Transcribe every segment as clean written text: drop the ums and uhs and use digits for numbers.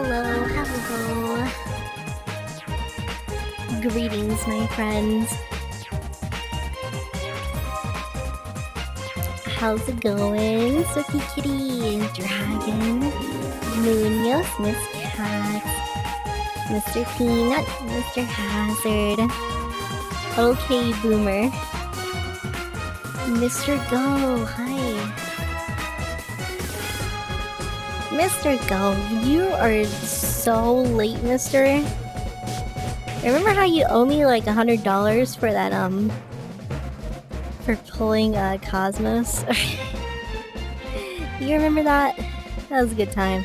Hello, hello. Greetings, my friends. How's it going? Sophie Kitty, Dragon, Munoz, Miss Cat, Mr. Peanut, Mr. Hazard, OK Boomer, Mr. Go, hi. Mr. Go, you are so late, mister. Remember how you owe me like $100 for that, for pulling, Cosmos? You remember that? That was a good time.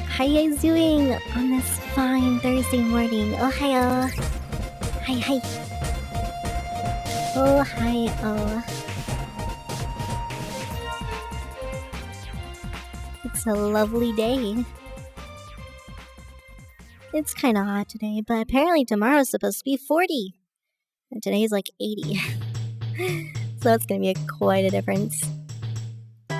How you guys doing on this fine Thursday morning? Oh, hi, Hi, hi. Oh, hi, It's a lovely day. It's kinda hot today, but apparently tomorrow's supposed to be 40. And today's like 80. So that's gonna be quite a difference. Oh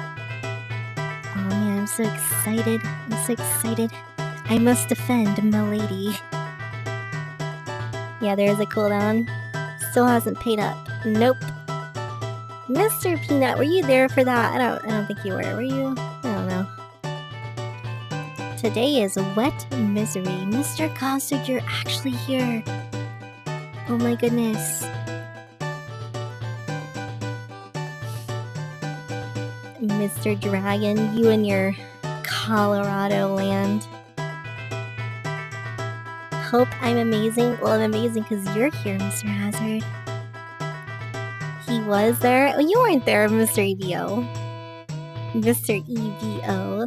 man, I'm so excited. I'm so excited. I must defend Milady. Yeah, there is a cooldown. Still hasn't paid up. Nope. Mr. Peanut, were you there for that? I don't think you were. Were you? I don't know. Today is wet misery. Mr. Costard, you're actually here. Oh my goodness. Mr. Dragon, you and your Colorado land. Hope I'm amazing. Well, I'm amazing because you're here, Mr. Hazard. He was there. Oh, you weren't there, Mr. EVO. Mr. EVO.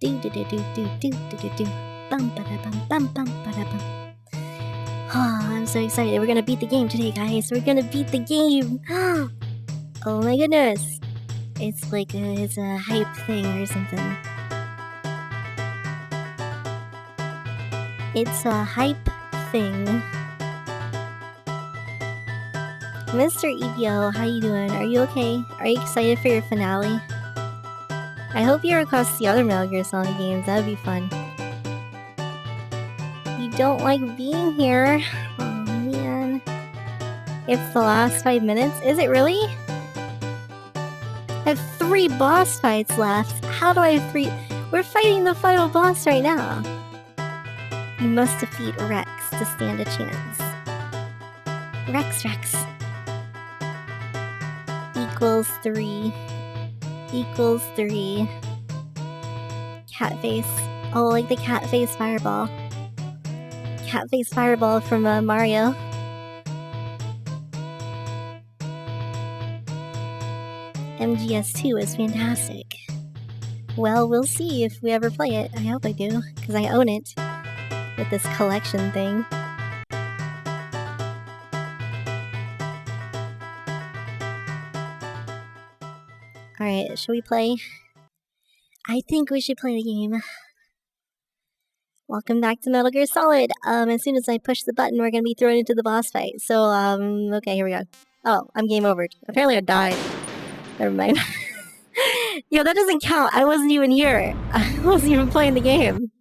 Do do do do do do do do do. Bum ba da bum bum bum ba da bum. Oh, I'm so excited. We're gonna beat the game today, guys. We're gonna beat the game. Oh my goodness. It's like it's a hype thing or something. It's a hype thing. Mr. EVO, how you doing? Are you okay? Are you excited for your finale? I hope you're across the other Metal Gear Solid games. That would be fun. You don't like being here? Oh man. It's the last 5 minutes? Is it really? I have 3 boss fights left. How do I have 3? We're fighting the final boss right now. You must defeat Rex to stand a chance. Rex. Equals 3. Equals 3. Cat face. Oh, like the cat face fireball. Cat face fireball from Mario. MGS2 is fantastic. Well, we'll see if we ever play it. I hope I do, because I own it. With this collection thing. Alright, should we play? I think we should play the game. Welcome back to Metal Gear Solid. As soon as I push the button, we're gonna be thrown into the boss fight. So, okay, here we go. Oh, I'm game over. Apparently I died. Never mind. Yo, that doesn't count. I wasn't even here. I wasn't even playing the game.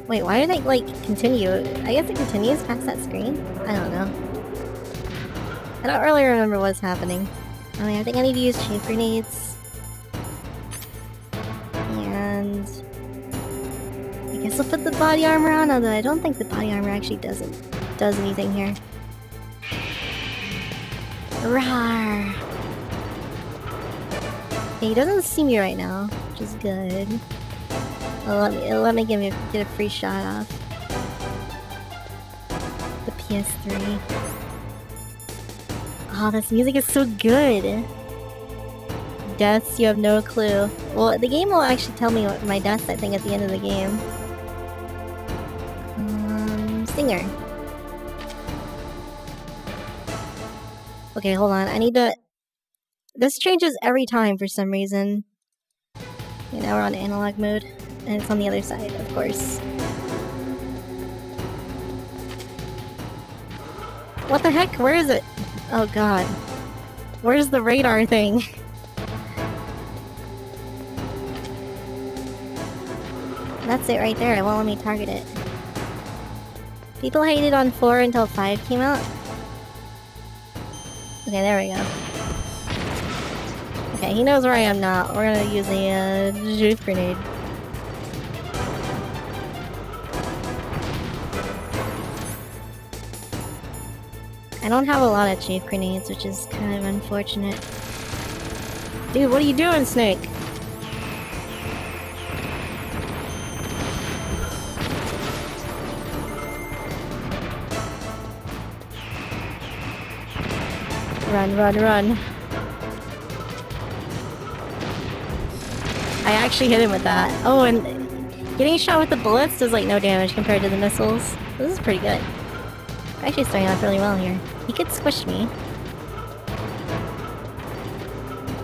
Wait, why did it, like, continue? I guess it continues past that screen? I don't know. I don't really remember what's happening. I mean, I think I need to use chain grenades. And I guess I'll put the body armor on, although I don't think the body armor actually does anything here. Rawr! Okay, he doesn't see me right now, which is good. Let me get a free shot off. The PS3. Oh, this music is so good! Deaths, you have no clue. Well, the game will actually tell me what my deaths, I think, at the end of the game. Singer. Okay, hold on. I need to... This changes every time for some reason. Okay, now we're on analog mode. And it's on the other side, of course. What the heck? Where is it? Oh god. Where's the radar thing? That's it right there. It won't let me target it. People hated on 4 until 5 came out. Okay, there we go. Okay, he knows where I am now. We're gonna use a juice grenade. I don't have a lot of chief grenades, which is kind of unfortunate. Dude, what are you doing, Snake? Run, run, run. I actually hit him with that. Oh, and getting shot with the bullets does like no damage compared to the missiles. This is pretty good. We're actually starting off really well here. He could squish me.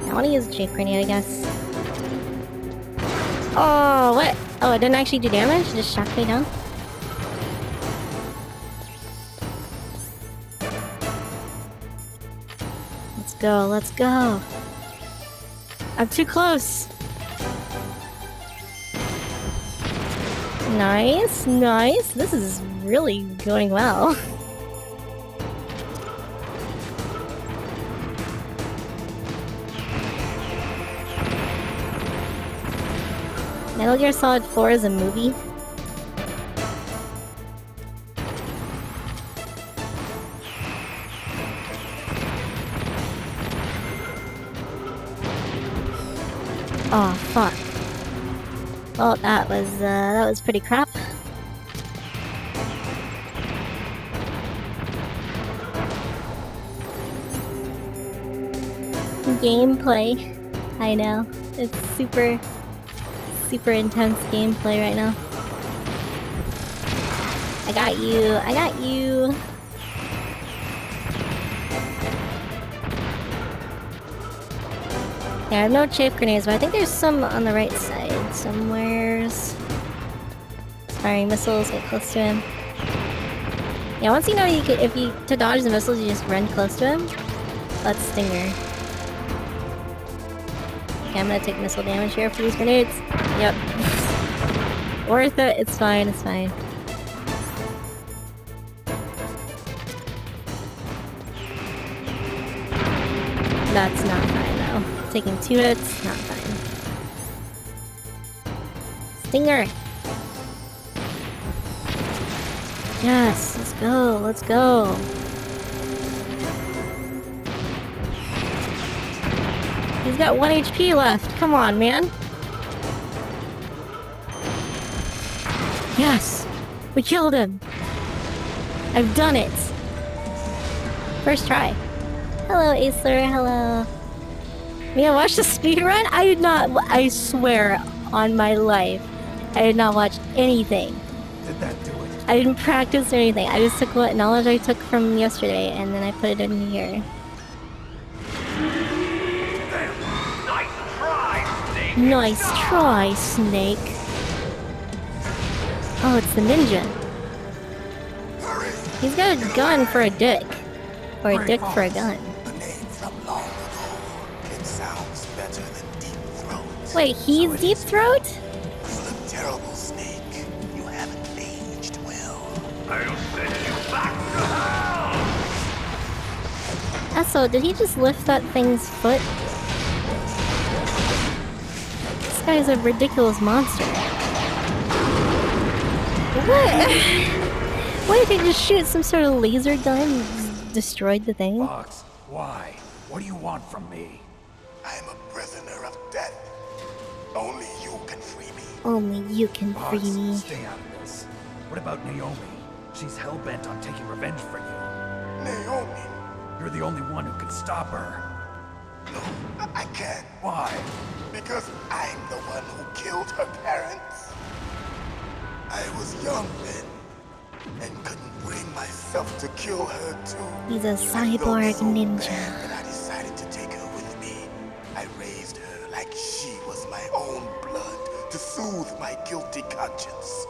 I want to use a chief grenade, I guess. Oh, what? Oh, it didn't actually do damage? It just shocked me down? Let's go, let's go. I'm too close. Nice, nice. This is really going well. Metal Gear Solid 4 is a movie. Oh, fuck. Well, that was pretty crap. Gameplay. I know. It's super intense gameplay right now. I got you. I got you. Yeah, I have no chafe grenades, but I think there's some on the right side somewheres. Firing missiles, get close to him. Yeah, once you know you can, to dodge the missiles, you just run close to him. That's Stinger. Okay, I'm gonna take missile damage here for these grenades. Yep. Worth it. It's fine. It's fine. That's not fine though. Taking 2 hits, not fine. Stinger! Yes, let's go, let's go. He's got 1 HP left. Come on, man. Yes! We killed him! I've done it! First try. Hello, Acer, hello. Mia, watch the speedrun? I did not, I swear on my life, I did not watch anything. Did that do it? I didn't practice or anything. I just took what knowledge I took from yesterday and then I put it in here. Nice try, Snake. Oh, it's the ninja. He's got a gun for a dick. Or a dick for a gun. The name from long ago. It sounds better than Deep Throat. Wait, he's Deep Throat? You look terrible, Snake. You haven't aged well. I'll send you back to hell! Also, did he just lift that thing's foot? This guy's a ridiculous monster. What? What if he just shoot some sort of laser gun and just destroyed the thing? Fox, why? What do you want from me? I am a prisoner of death. Only you can free me. Only you can free Fox, me. stay out of this. What about Naomi? She's hell-bent on taking revenge for you. Naomi. You're the only one who can stop her. No, I can't. Why? Because I'm the one who killed her parents. I was young then, and couldn't bring myself to kill her too. He's a I felt cyborg so ninja. bad that I decided to take her with me. I raised her like she was my own blood to soothe my guilty conscience.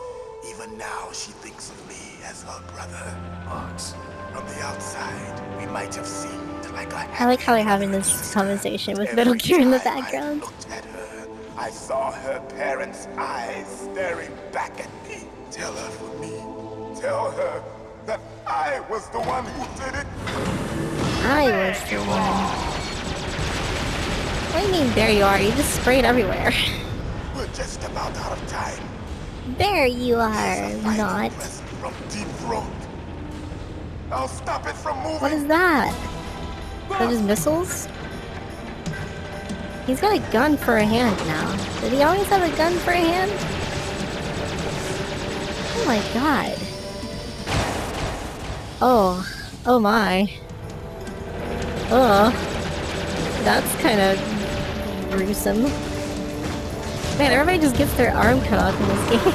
Even now, she thinks of me as her brother. Fox. From the outside, we might have seemed like a I like how they're having this conversation with Metal Gear in the background. I looked at her. I saw her parents' eyes staring back at me. Tell her for me. Tell her that I was the one who did it. I was the one. What do you mean, there you are? You just sprayed everywhere. We're just about out of time. There you are, Here's a final not. blessing from Deep Throat. I'll stop it from moving. What is that? Are those missiles? He's got a gun for a hand now. Did he always have a gun for a hand? Oh my god. Oh. Oh my. Oh. That's kind of gruesome. Man, everybody just gets their arm cut off in this game.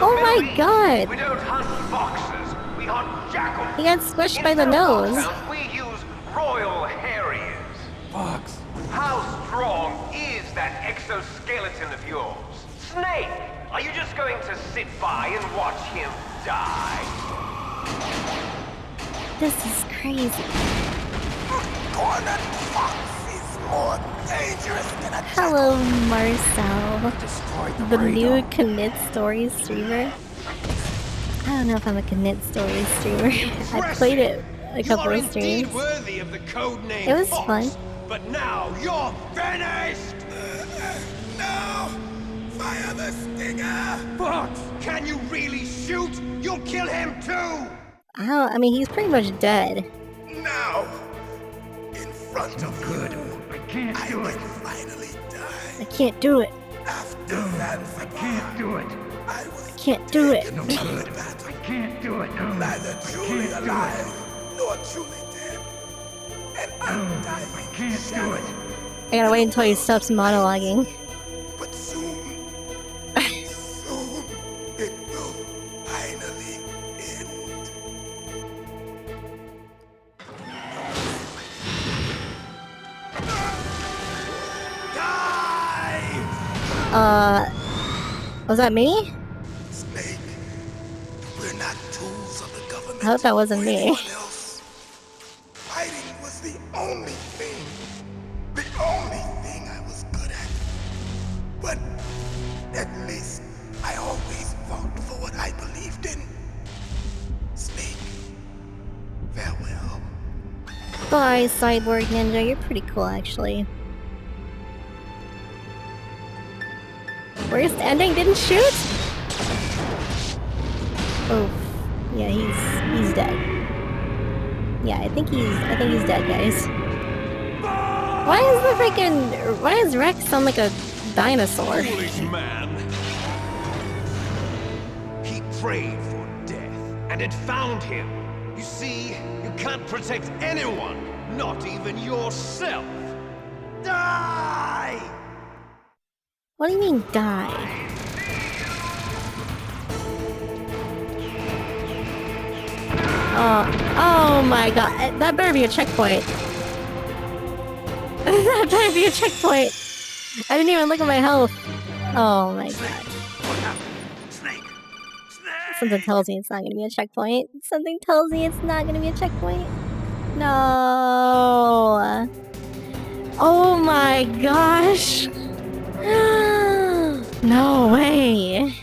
Oh my god! We don't hunt foxes, we hunt jackals. He got squished by the nose. We use Royal Harriers. Fox. How strong is that exoskeleton of yours? Snake, are you just going to sit by and watch him die? This is crazy. Cornered fox is more dangerous than a Hello, Marcel. Destroyed The radar. new Knit Stories streamer. I don't know if I'm a Knit Stories streamer. I played it a couple of streams. Worthy of the code name It was Fox, fun. But now you're finished! No! Fire the stinger! Fox, can you really shoot? You'll kill him too! I mean, he's pretty much dead. Now! In front of Good. you, I can't I do it. can finally die. I can't do it. After Zanzibar, Can't do it. I was Can't do it. taken to the battle. Can't do it. No. Neither truly can't do alive, nor truly dead. An undying Can't do shadow. it. I gotta wait until he stops monologuing. But soon, soon, it will finally end. Die! Was that me? Snake, we're not tools of the government. I hope that wasn't or me. anyone else. Fighting was the only thing I was good at. But at least I always fought for what I believed in. Snake, farewell. Bye, Cyborg Ninja. You're pretty cool, actually. Worst ending? Didn't shoot? Oof. Yeah, he's dead. Yeah, I think he's dead, guys. Why does Rex sound like a dinosaur? Foolish man. He prayed for death, and it found him. You see, you can't protect anyone, not even yourself. Die! What do you mean, die? Oh my god, that better be a checkpoint. That better be a checkpoint. I didn't even look at my health. Oh my god. Snake! Snake! Something tells me it's not gonna be a checkpoint. Something tells me it's not gonna be a checkpoint. No. Oh my gosh. No way.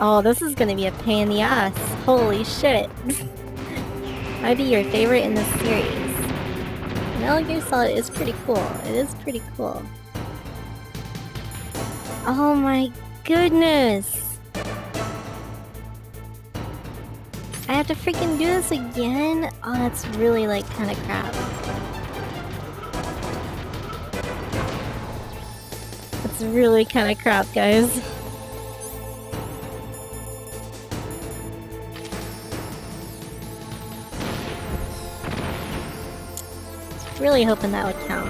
Oh, this is gonna be a pain in the ass. Holy shit. Might be your favorite in this series. Metal Gear Solid is pretty cool. It is pretty cool. Oh my goodness. I have to freaking do this again? Oh, that's really like kind of crap. It's really kind of crap, guys. Really hoping that would count.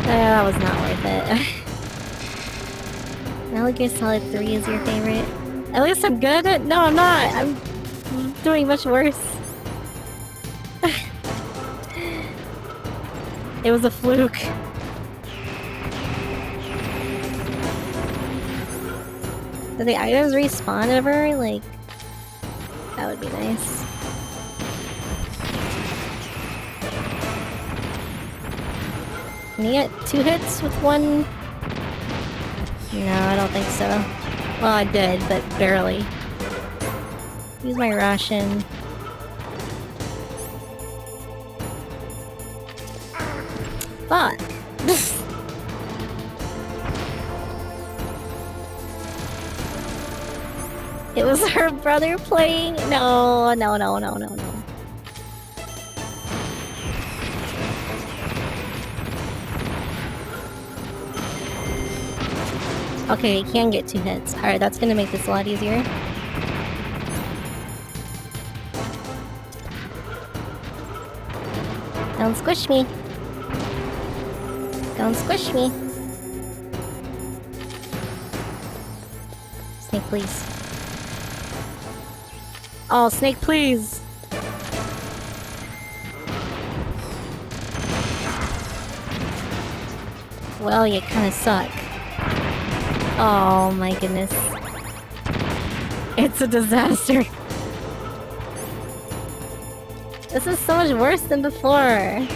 That was not worth it. Metal Gear Solid 3 is your favorite? At least I'm good at it? No, I'm not! I'm doing much worse. It was a fluke. Do the items respawn ever? Like, that would be nice. Can you get 2 hits with one? No, I don't think so. Well, I did, but barely. Use my ration. Fuck. It was her brother playing? No, no, no, no, no, no. Okay, you can get 2 hits. Alright, that's gonna make this a lot easier. Don't squish me. Don't squish me. Snake, please. Oh, Snake, please! Well, you kinda suck. Oh my goodness. It's a disaster. This is so much worse than before.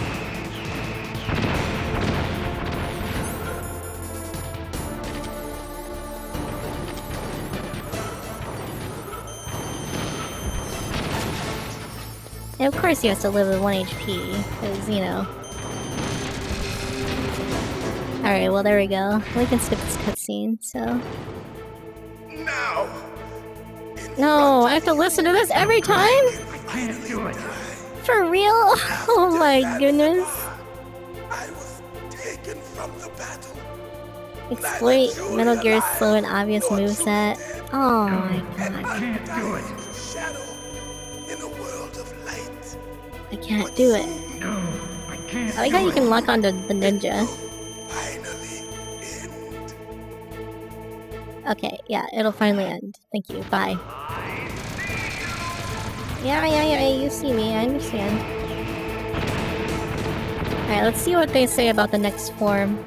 And of course he has to live with 1 HP, because, you know. Alright, well there we go. We can skip this cutscene, so... Now! No, I have to listen to this every time? I can't do it. For real? Oh my goodness. I was taken from the battle. Exploit Metal Gear's slow and obvious moveset. Oh my god. I can't do it. Shadow in a world of light. I can't do it. No, I can't. I like how you can lock onto the ninja. Finally end. Okay, yeah, it'll finally end. Thank you, bye. Yeah, you see me, I understand. Alright, let's see what they say about the next form.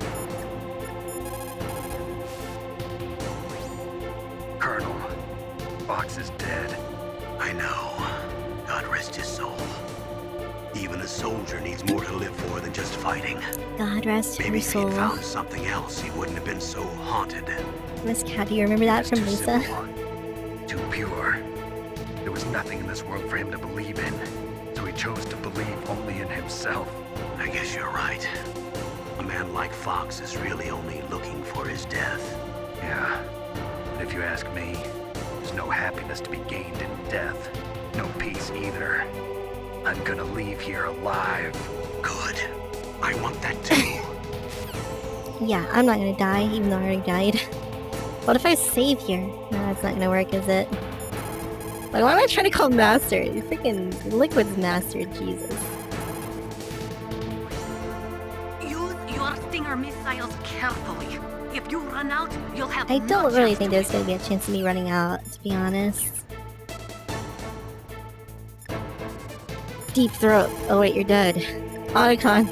Colonel, Fox is dead. I know. God rest his soul. Even a soldier needs more to live for than just fighting. God rest Maybe his if he'd soul. found something else, he wouldn't have been so haunted. Miss Cat, do you remember that from Too Lisa? simple, too pure. There was nothing in this world for him to believe in, so he chose to believe only in himself. I guess you're right. A man like Fox is really only looking for his death. Yeah, but if you ask me, there's no happiness to be gained in death. No peace either. I'm gonna leave here alive. Good. I want that too. Yeah, I'm not gonna die, even though I already died. What if I save here? No, that's not gonna work, is it? Like, why am I trying to call Master? You freaking Liquid's Master, Jesus. Use your Stinger missiles carefully. If you run out, you'll have I no don't really chance think to there's win. gonna be a chance of me running out, to be honest. Deep Throat. Oh wait, you're dead. Otacon.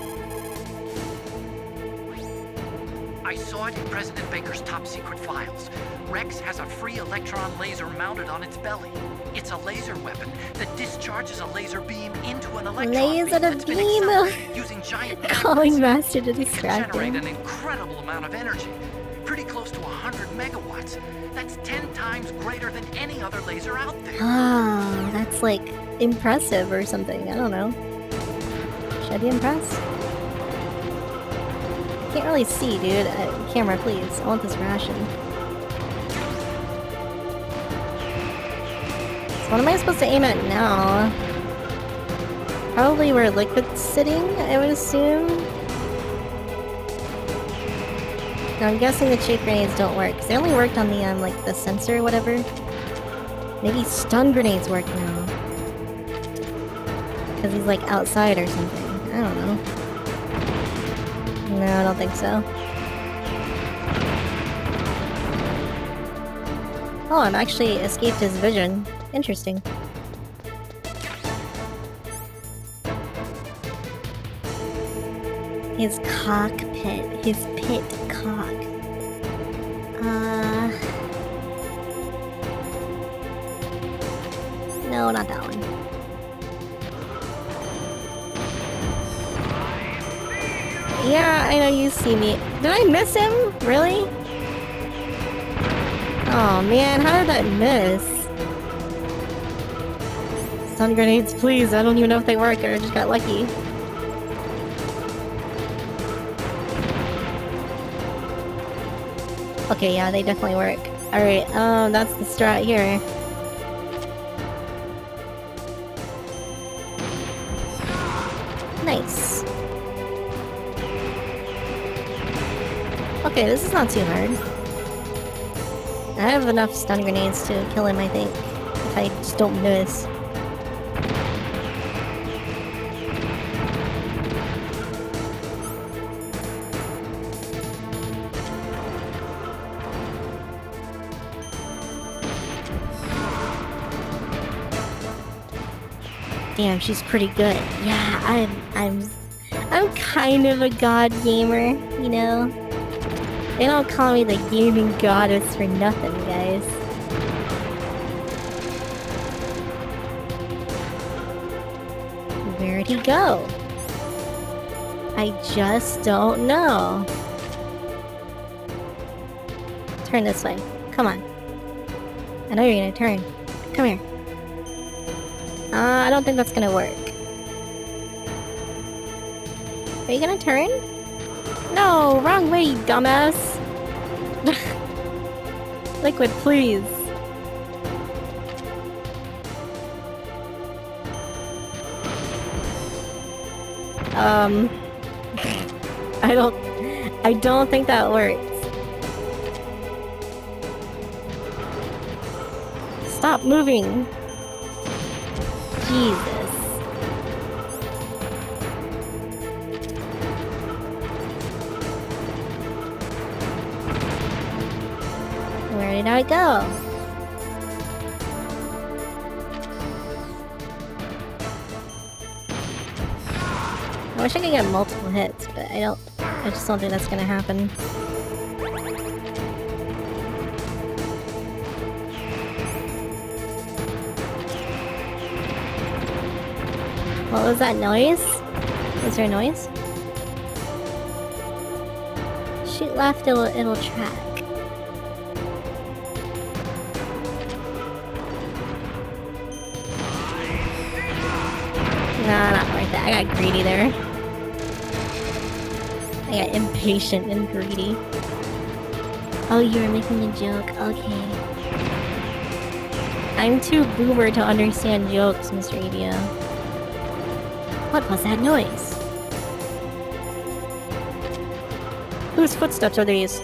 I saw it in President Baker's top-secret files. Rex has a free electron laser mounted on its belly. It's a laser weapon that discharges a laser beam into an electron Laser that's been beam. accelerated using giant Calling magnets. Master to It can distract generate him. an incredible amount of energy, pretty close to 100 megawatts. That's 10 times greater than any other laser out there. Ah, that's like impressive or something. I don't know. Should I be impressed? I can't really see, dude. Camera, please. I want this ration. So what am I supposed to aim at now? Probably where Liquid's sitting, I would assume. Now I'm guessing the chafe grenades don't work, because they only worked on the, like, the sensor or whatever. Maybe stun grenades work now. Because he's, like, outside or something. I don't know. No, I don't think so. Oh, I'm actually escaped his vision. Interesting. His cockpit. His pit cock. No, not that one. Yeah, I know you see me. Did I miss him? Really? Oh man, how did that miss? Stun grenades, please. I don't even know if they work, or I just got lucky. Okay, yeah, they definitely work. Alright, that's the strat here. Nice. Okay, this is not too hard. I have enough stun grenades to kill him, I think. If I just don't miss. Damn, she's pretty good. Yeah, I'm kind of a god gamer, you know? They don't call me the gaming goddess for nothing, guys. Where'd he go? I just don't know. Turn this way. Come on. I know you're gonna turn. Come here. I don't think that's gonna work. Are you gonna turn? No, wrong way, you dumbass. Liquid, please. I don't think that works. Stop moving. Jesus. Where did I go? I wish I could get multiple hits, but I just don't think that's gonna happen. What was that noise? Was there a noise? Shoot left, it'll track. Nah, not worth it. I got greedy there. I got impatient and greedy. Oh, you were making a joke. Okay. I'm too boomer to understand jokes, Mr. Evio. What was that noise? Whose footsteps are these?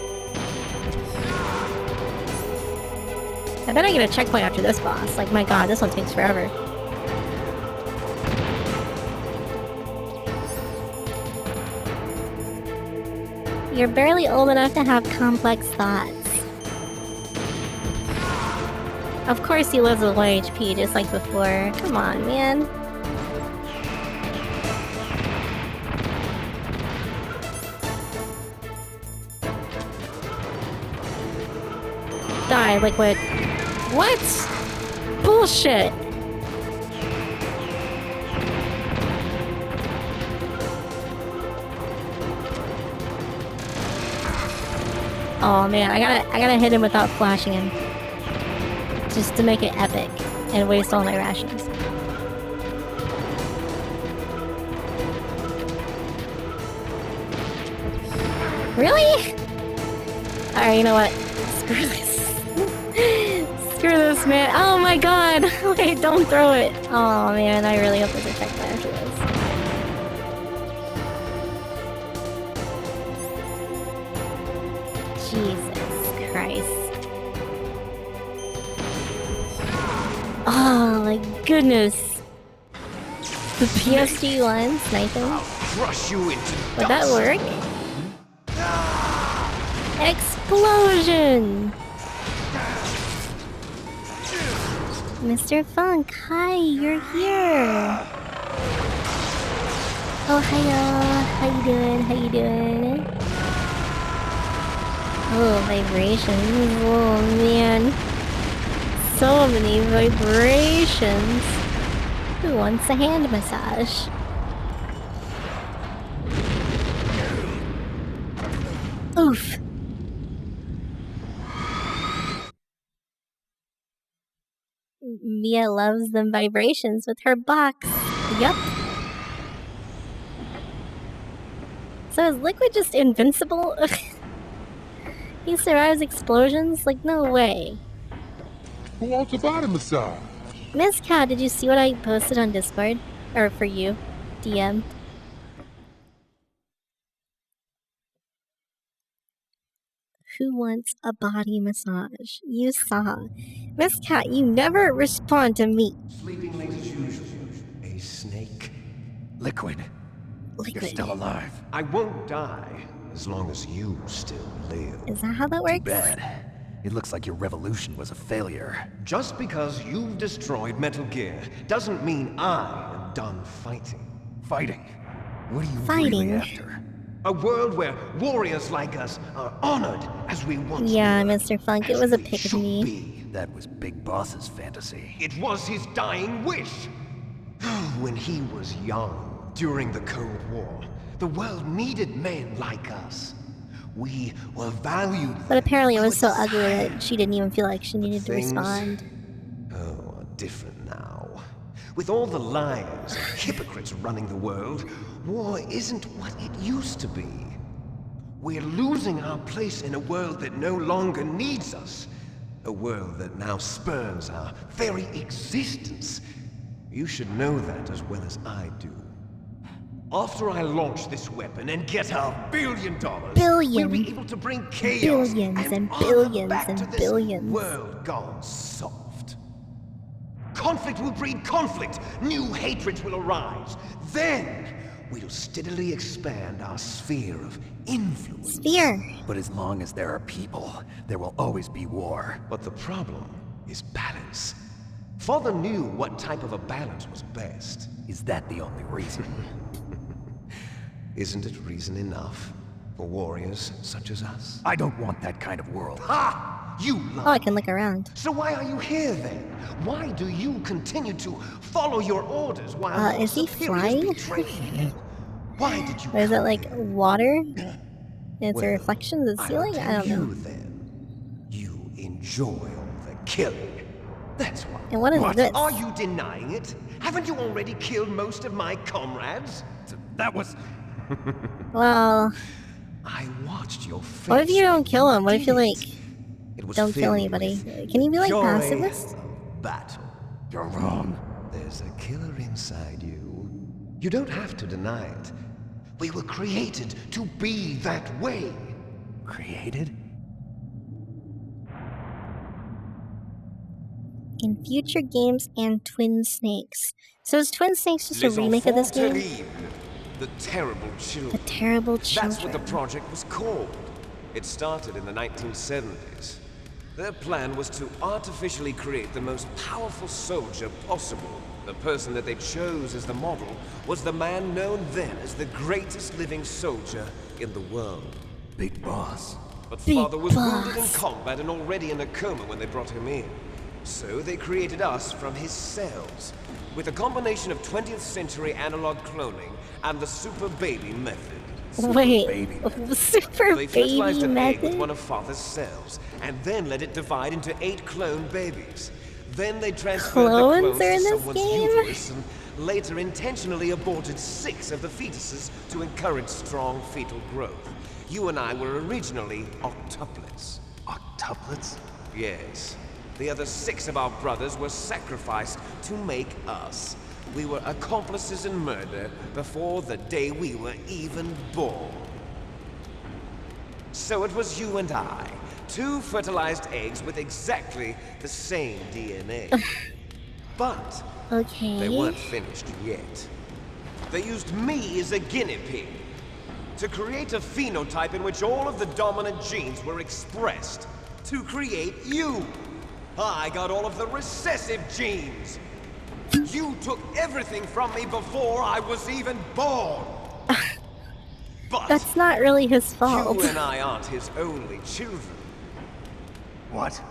I bet I get a checkpoint after this boss. Like, my god, this one takes forever. You're barely old enough to have complex thoughts. Of course he lives with 1 HP, just like before. Come on, man. Die, Liquid. What? Bullshit! Oh man, I gotta hit him without flashing him. Just to make it epic and waste all my rations. Really? Alright, you know what? Screw this. Screw this, man. Oh my god! Wait, don't throw it. Oh man, I really hope there's a checkpoint after this. Jesus Christ. Oh my goodness. The PSG one, sniping. Crush you into Would that work? Explosion! Mr. Funk, hi, you're here. Oh, hiya. How you doing? How you doing? Oh, vibrations. Oh, man. so many vibrations. Who wants a hand massage? Oof. Mia loves them vibrations with her box. Yup. So is Liquid just invincible? He survives explosions? Like, no way. Who wants a body massage? Miss Cat, did you see what I posted on Discord? Or for you? DM. Who wants a body massage? You saw. Miss Cat, you never respond to me. Sleeping late as usual. A snake. Liquid. You're still alive. I won't die as long as you still live. Is that how that works? Bad. It looks like your revolution was a failure. Just because you've destroyed Metal Gear doesn't mean I am done fighting. Fighting? What are you Fighting. really after? A world where warriors like us are honored as we once Yeah, were. Mr. Funk, it As was a we pick of should me. be. That was Big Boss's fantasy. It was his dying wish. When he was young, during the Cold War, the world needed men like us. We were valued. But apparently it was so Good ugly that science. she didn't even feel like she needed to Things- respond. Oh, are different now. With all the liars and hypocrites running the world, war isn't what it used to be. We're losing our place in a world that no longer needs us. A world that now spurns our very existence. You should know that as well as I do. After I launch this weapon and get our $1 billion, Billion. we'll be able to bring chaos Billions and honor billions back and to this billions. world gone soft. Conflict will breed conflict. New hatreds will arise. Then we'll steadily expand our sphere of influence. Sphere. But as long as there are people, there will always be war. But the problem is balance. Father knew what type of a balance was best. Is that the only reason? Isn't it reason enough for warriors such as us? I don't want that kind of world. Ha! You Oh, I lie. can look around. So why are you here then? Why do you continue to follow your orders while your Is he superiors flying? betray you? Why did you Or is it come like here? water? It's Well, a reflection of the I'll ceiling? I tell don't know. you then. You enjoy all the killing. That's why. And what is this? Are you denying it? Haven't you already killed most of my comrades? That was... Well, I watched your face. what if you don't kill him? What if you, Did like, it? It was don't kill filled anybody? with Can you be, like, joy pacifist? of battle. You're wrong. There's a killer inside you. You don't have to deny it. We were created to be that way. Created? In future games and Twin Snakes. So is Twin Snakes just a remake of this game? Terribles, the terrible The children. Terrible That's what the Children. project was called. It started in the 1970s. Their plan was to artificially create the most powerful soldier possible. The person that they chose as the model was the man known then as the greatest living soldier in the world. Big Boss. But Big Father was wounded in Boss. combat and already in a coma when they brought him in. So they created us from his cells, with a combination of 20th century analog cloning and the super baby method. Wait, baby super They fertilized baby an egg with method? one of Father's cells, and then let it divide into 8 clone babies. Then they transferred Clones the are in clones to this someone's game? uterus, and later intentionally aborted 6 of the fetuses to encourage strong fetal growth. You and I were originally octuplets. Octuplets? Yes. The other 6 of our brothers were sacrificed to make us. We were accomplices in murder before the day we were even born. So it was you and I, 2 fertilized eggs with exactly the same DNA. But they Okay. weren't finished yet. They used me as a guinea pig to create a phenotype in which all of the dominant genes were expressed to create you. I got all of the recessive genes. You took everything from me before I was even born. But That's not really his fault. you and I aren't his only children. What?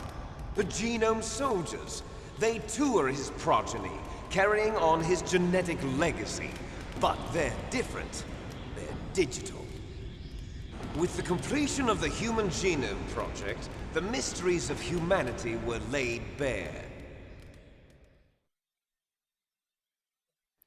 The Genome Soldiers. They too are his progeny, carrying on his genetic legacy. But they're different. They're digital. With the completion of the Human Genome Project, the mysteries of humanity were laid bare.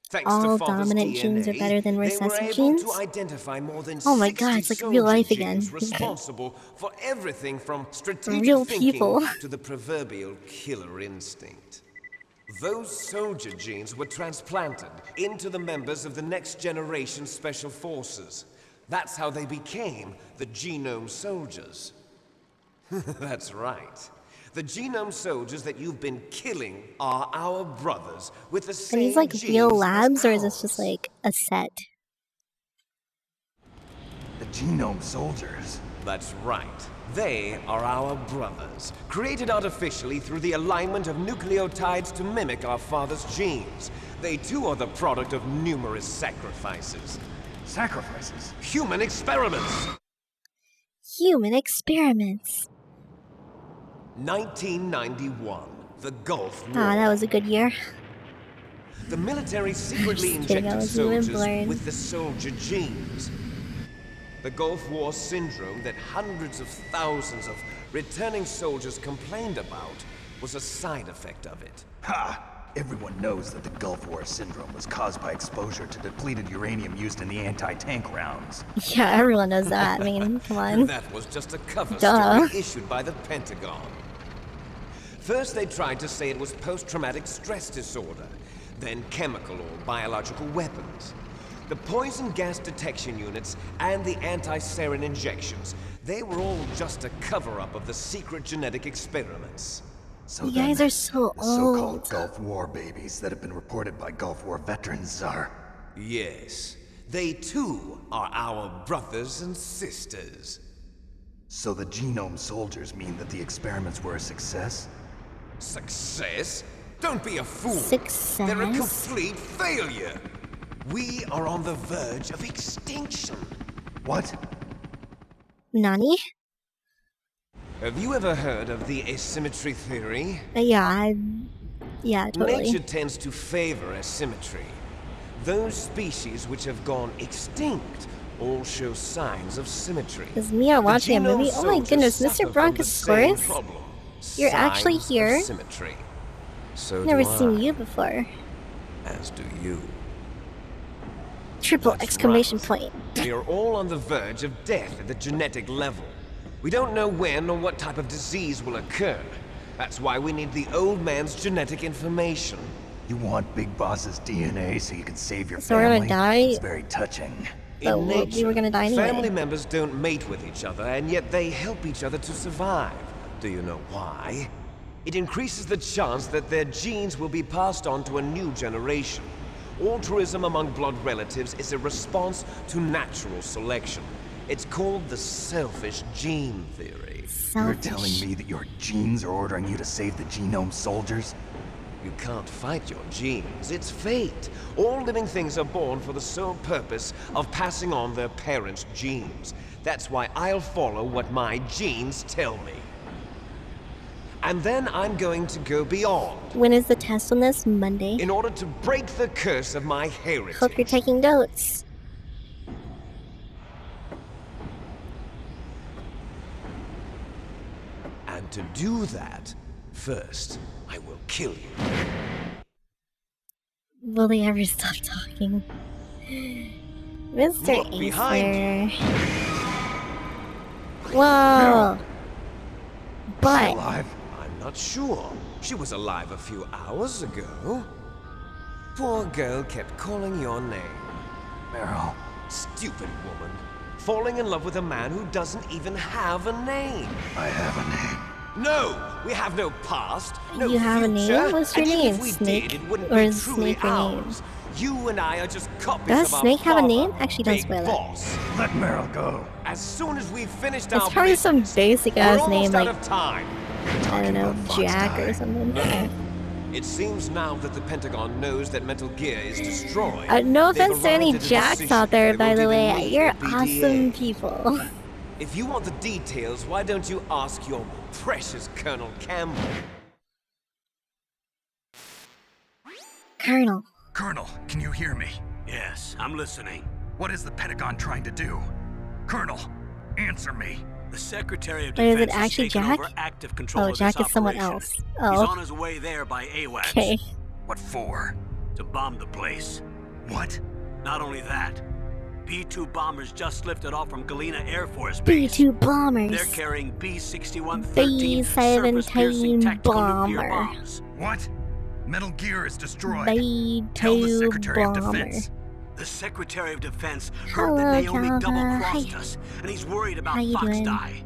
Thanks All to Father's dominant DNA, genes are better than they were recessive able genes? to identify more than Oh my 60 god, it's like soldier real life again. genes responsible for everything from strategic Real thinking people. to the proverbial killer instinct. Those soldier genes were transplanted into the members of the next generation special forces. That's how they became the Genome Soldiers. That's right. The Genome Soldiers that you've been killing are our brothers with the Are same these like real genes as labs, or is this ours. just like a set? The Genome Soldiers. That's right. They are our brothers, created artificially through the alignment of nucleotides to mimic our father's genes. They too are the product of numerous sacrifices. Sacrifices? Human experiments! Human experiments. 1991, the Gulf War. Ah, that was a good year. The military secretly Just kidding, I injected was even soldiers blind. with the soldier genes. The Gulf War syndrome that hundreds of thousands of returning soldiers complained about was a side effect of it. Ha! Everyone knows that the Gulf War syndrome was caused by exposure to depleted uranium used in the anti-tank rounds. Yeah, everyone knows that. I mean, come on. That was just a cover Duh. story issued by the Pentagon. First, they tried to say it was post-traumatic stress disorder, then chemical or biological weapons. The poison gas detection units and the anti-sarin injections, they were all just a cover-up of the secret genetic experiments. So You then, guys are so the so-called old. Gulf War babies that have been reported by Gulf War veterans are... Yes, they too are our brothers and sisters. So the Genome Soldiers mean that the experiments were a success? Success? Don't be a fool. Success? They're a complete failure. We are on the verge of extinction. What? Nani? Have you ever heard of the asymmetry theory? Yeah, totally. Nature tends to favor asymmetry. Those species which have gone extinct all show signs of symmetry. Is Mia watching a The genome movie? Oh my soldiers goodness, suffer Mr. from the same Bronchosaurus? problem. You're actually Signs of here? Symmetry. So Never do seen I, you before. as do you. Triple That's exclamation right. point. We are all on the verge of death at the genetic level. We don't know when or what type of disease will occur. That's why we need the old man's genetic information. You want Big Boss's DNA so you can save your So we're gonna family? die? It's very touching. But In we nature, were gonna die anyway. family members don't mate with each other, and yet they help each other to survive. Do you know why? It increases the chance that their genes will be passed on to a new generation. Altruism among blood relatives is a response to natural selection. It's called the selfish gene theory. You're Selfish. telling me that your genes are ordering you to save the Genome Soldiers? You can't fight your genes. It's fate. All living things are born for the sole purpose of passing on their parents' genes. That's why I'll follow what my genes tell me. And then I'm going to go beyond When is the test on this? Monday. in order to break the curse of my heritage. Hope you're taking notes. And to do that, first, I will kill you. Will they ever stop talking? Mr. Look behind Acer. Whoa! But Alive? I'm not sure. She was alive a few hours ago. Poor girl kept calling your name. Meryl. Stupid woman. Falling in love with a man who doesn't even have a name. I have a name. No! We have no past, no You have a name? future, What's your and even name? if we Snake? did, it wouldn't Or be is truly Snake your name? ours. You and I are just copies Does of our Snake have a father, name? Actually, don't Big spoil it. Boss. Let Meryl go. As soon as we've finished it's our probably some business, basic we're ass almost name out like, of time. I don't know, about Fox Jack or Tower. something. It seems now that the Pentagon knows that Metal Gear is destroyed. No They've offense to any arrived at a Jacks decision out there, that by won't the even way. need You're the awesome PDA. people. If you want the details, why don't you ask your precious Colonel Campbell? Colonel. Colonel, can you hear me? Yes, I'm listening. What is the Pentagon trying to do? Colonel, answer me. The Secretary of Wait, is it Defense has actually taken Jack? over active control Oh, of Jack this is someone operation. else. He's Oh, on his way there by AWACS okay. What for? to bomb the place. What? Not only that, B-2 bombers just lifted off from Galena Air Force Base. B-2 bombers. They're carrying B-6113 B-17 surface-piercing tactical nuclear bomber. bombs. What? Metal Gear is destroyed. Tell the B-2 Secretary of bomber. Defense. The Secretary of Defense heard Hello, that Naomi Java. double-crossed Hi. us, and he's worried about How you Fox doing? Die.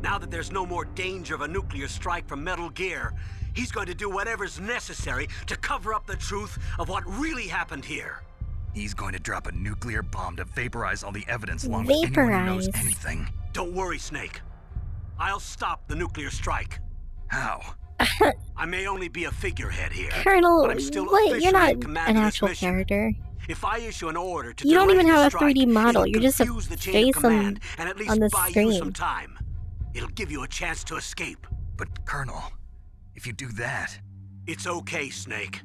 Now that there's no more danger of a nuclear strike from Metal Gear, he's going to do whatever's necessary to cover up the truth of what really happened here. He's going to drop a nuclear bomb to vaporize all the evidence along with anyone who knows Vaporize. anything. Don't worry, Snake. I'll stop the nuclear strike. How? I may only be a figurehead here, Colonel, but I'm still wait, you're not officially in command an of this actual mission. character. If I issue an order to You don't delay even the have a strike, 3D model. it'll You're just a confuse the chain face of command and at least on the buy you screen. some time. It'll give you a chance to escape. But Colonel, if you do that... It's okay, Snake.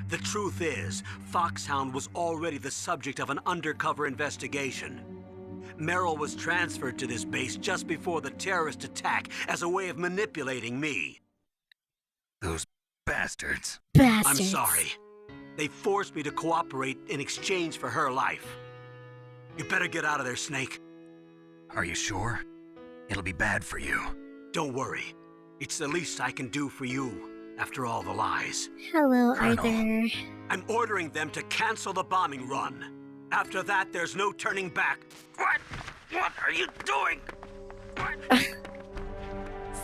The truth is, Foxhound was already the subject of an undercover investigation. Merrill was transferred to this base just before the terrorist attack as a way of manipulating me. Those bastards. Bastards. I'm sorry. They forced me to cooperate in exchange for her life. You better get out of there, Snake. Are you sure? It'll be bad for you. Don't worry. It's the least I can do for you, after all the lies. Hello, Colonel. Arthur. I'm ordering them to cancel the bombing run. After that, there's no turning back. What? What are you doing? What?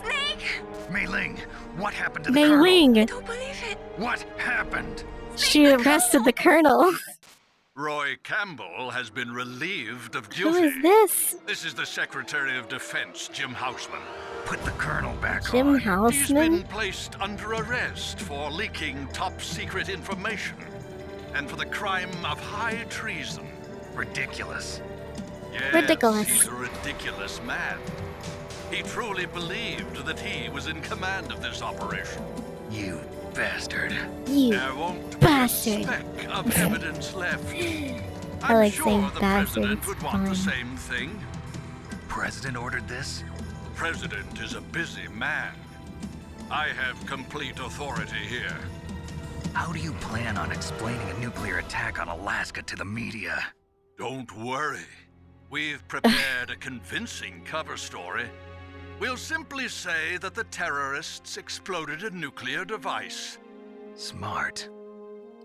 Snake! Mei Ling, what happened to the Mei Colonel? Ling. Don't believe it. What happened? She arrested the Colonel. Roy Campbell has been relieved of Who duty. is this? This is the Secretary of Defense, Jim Houseman. Put the Colonel back Jim on. He's been Houseman? placed under arrest for leaking top-secret information and for the crime of high treason. Ridiculous. Yes, Ridiculous. he's a ridiculous man. He truly believed that he was in command of this operation. You bastard. You There won't bastard. be a speck of evidence left. I I'm like sure saying the bastard, President it's would want the fun. same thing. President ordered this? The President is a busy man. I have complete authority here. How do you plan on explaining a nuclear attack on Alaska to the media? Don't worry. We've prepared a convincing cover story. We'll simply say that the terrorists exploded a nuclear device. Smart.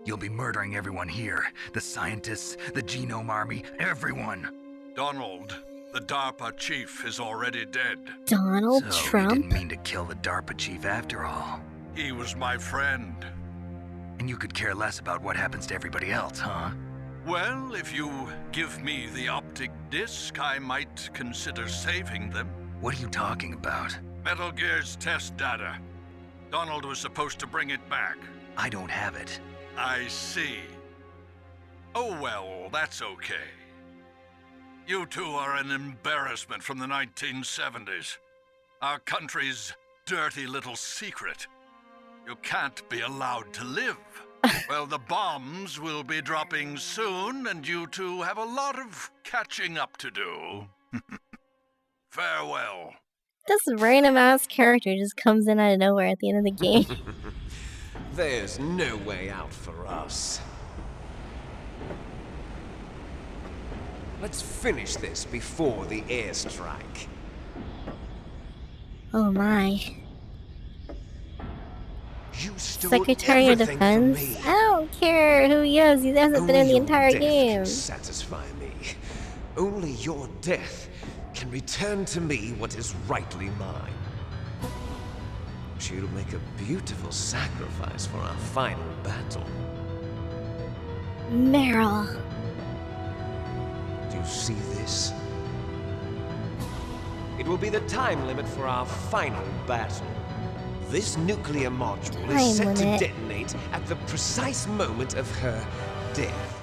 You'll be murdering everyone here. The scientists, the Genome Army, everyone. Donald, the DARPA chief, is already dead. Donald So you Trump? didn't mean to kill the DARPA chief after all. He was my friend. And you could care less about what happens to everybody else, huh? Well, if you give me the optic disc, I might consider saving them. What are you talking about? Metal Gear's test data. Donald was supposed to bring it back. I don't have it. I see. Oh well, that's okay. You two are an embarrassment from the 1970s. Our country's dirty little secret. You can't be allowed to live. Well, the bombs will be dropping soon, and you two have a lot of catching up to do. Farewell. This random ass character just comes in out of nowhere at the end of the game. There's no way out for us. Let's finish this before the airstrike. Oh my. You stole Secretary of everything from Defense? me. I don't care who he is. He hasn't been in the Only entire your death game. can satisfy me. Only your death can return to me what is rightly mine. She'll make a beautiful sacrifice for our final battle. Meryl. Do you see this? It will be the time limit for our final battle. This nuclear module Time is set limit. to detonate at the precise moment of her death.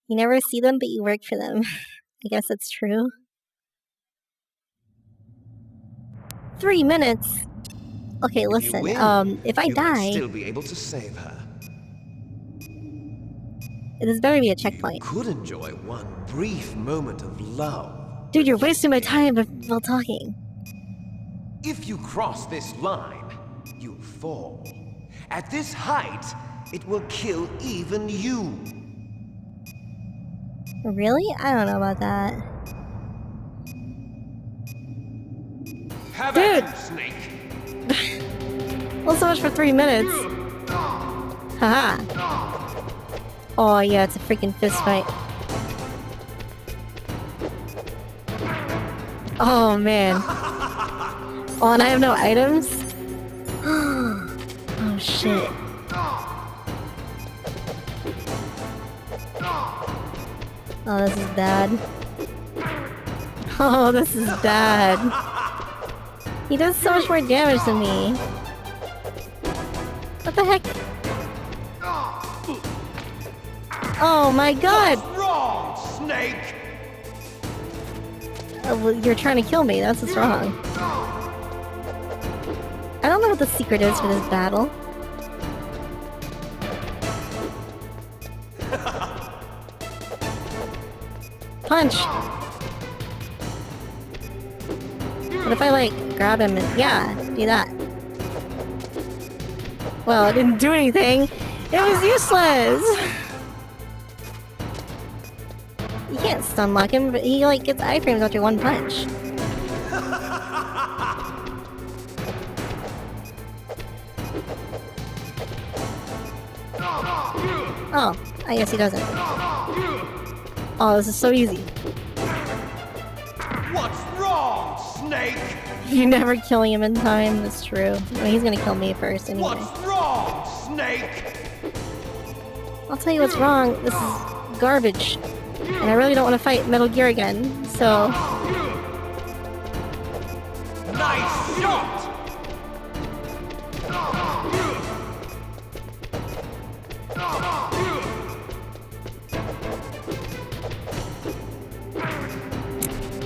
You never see them, but you work for them. I guess it's true. 3 minutes? Okay, If you listen, win, if I you may die, still be able to save her. this better be a You checkpoint. could enjoy one brief moment of love. Dude, you're wasting my time while talking. If you cross this line, you'll fall. At this height, it will kill even you. Really? I don't know about that. Have Dude! at you, Snake. Well, so much for 3 minutes. Haha. Oh yeah, it's a freaking fist fight. Oh man. Oh, and I have no items? Oh shit. Oh, this is bad. Oh, this is bad. He does so much more damage than me. What the heck? Oh my god! What's wrong, Snake? Well, you're trying to kill me, that's what's wrong. I don't know what the secret is for this battle. Punch! What if I, like, grab him and... yeah, do that. Well, it didn't do anything! It was useless! You can't stun lock him, but he, like, gets iframes after one punch. Oh, I guess he doesn't. Oh, this is so easy. What's wrong, Snake? You're never killing him in time, that's true. I mean, he's gonna kill me first anyway. What's wrong, Snake? I'll tell you what's wrong, this is garbage. And I really don't want to fight Metal Gear again, so... Nice shot!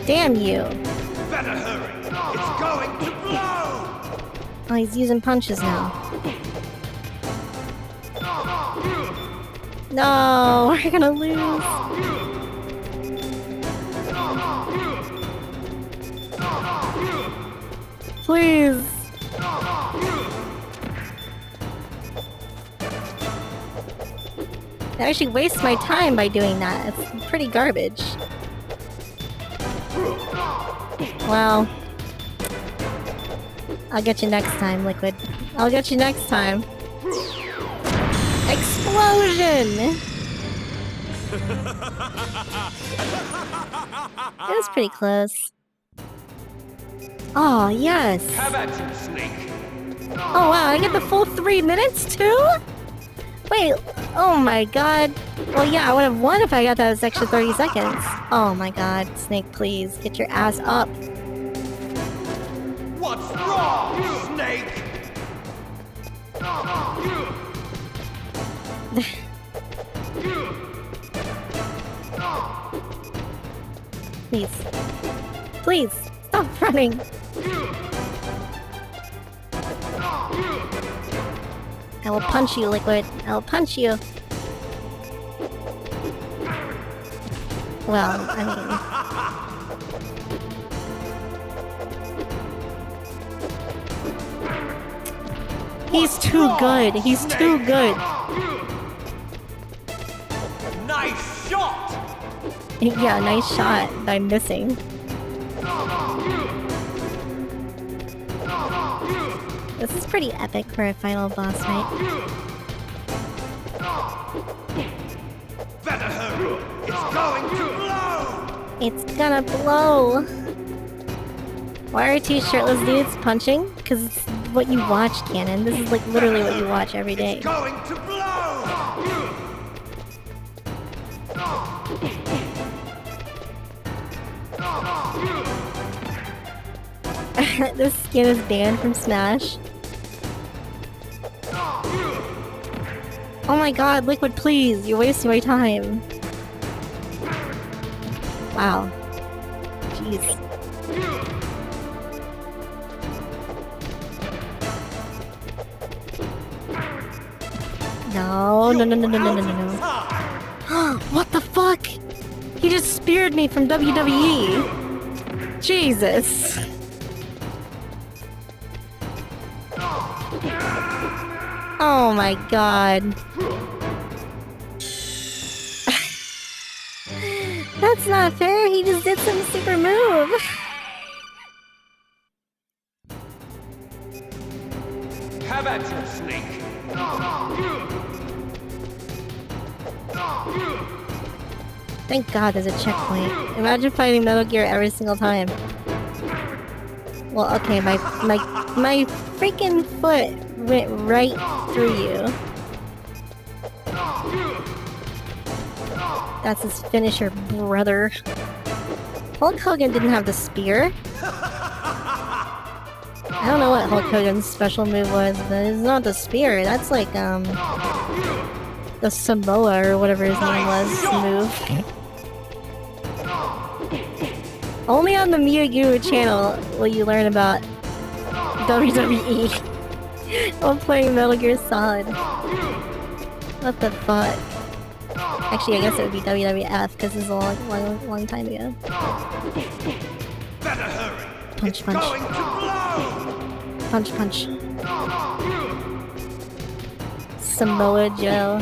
Damn you! Better hurry! It's going to blow! Oh, he's using punches now. No, we're gonna lose. Please. I actually waste my time by doing that. It's pretty garbage. Well, I'll get you next time, Liquid. I'll get you next time. Explosion! It was pretty close. Oh, yes! Have at you, Snake! Oh wow, I get the full 3 minutes too? Wait, oh my god. Well yeah, I would have won if I got those extra 30 seconds. Oh my god, Snake, please, get your ass up. What's wrong, Snake? Please. Please, stop running. I will punch you, Liquid. I will punch you. Well, I mean... He's too good. He's too good. Nice shot! Yeah, nice shot. But I'm missing. This is pretty epic for a final boss fight. Better hurry! It's going to blow! It's gonna blow! Why are two shirtless dudes punching? Because it's what you watch, Canon. This is like literally what you watch every day. It's going to blow! This skin is banned from Smash. Oh my god, Liquid, please! You're wasting my time. Wow. Jeez. No, no, no, no, no, no, no, no, no. What the fuck? He just speared me from WWE. Jesus. Oh my god. That's not fair, he just did some super move. Have at you, Snake. Thank god there's a checkpoint. Imagine fighting Metal Gear every single time. Well, okay, my freaking foot went right through you. That's his finisher, brother. Hulk Hogan didn't have the spear. I don't know what Hulk Hogan's special move was, but it's not the spear. That's like, the Samoa or whatever his name was move. Only on the Miyaguru channel will you learn about WWE while playing Metal Gear Solid. What the fuck? Actually, I guess it would be WWF because this is a long time ago. Better hurry. Punch, punch. Going to blow. Punch, punch. Samoa Joe.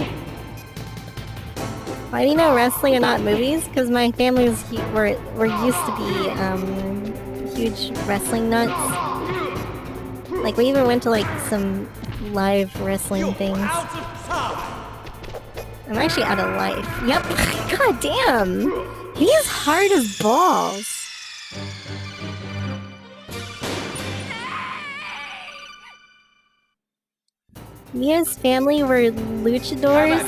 Why do you know wrestling and not movies? Because my family was were used to be huge wrestling nuts. Like we even went to like some live wrestling things. I'm actually out of life. Yep. God damn. He is hard as balls. Mia's family were luchadors.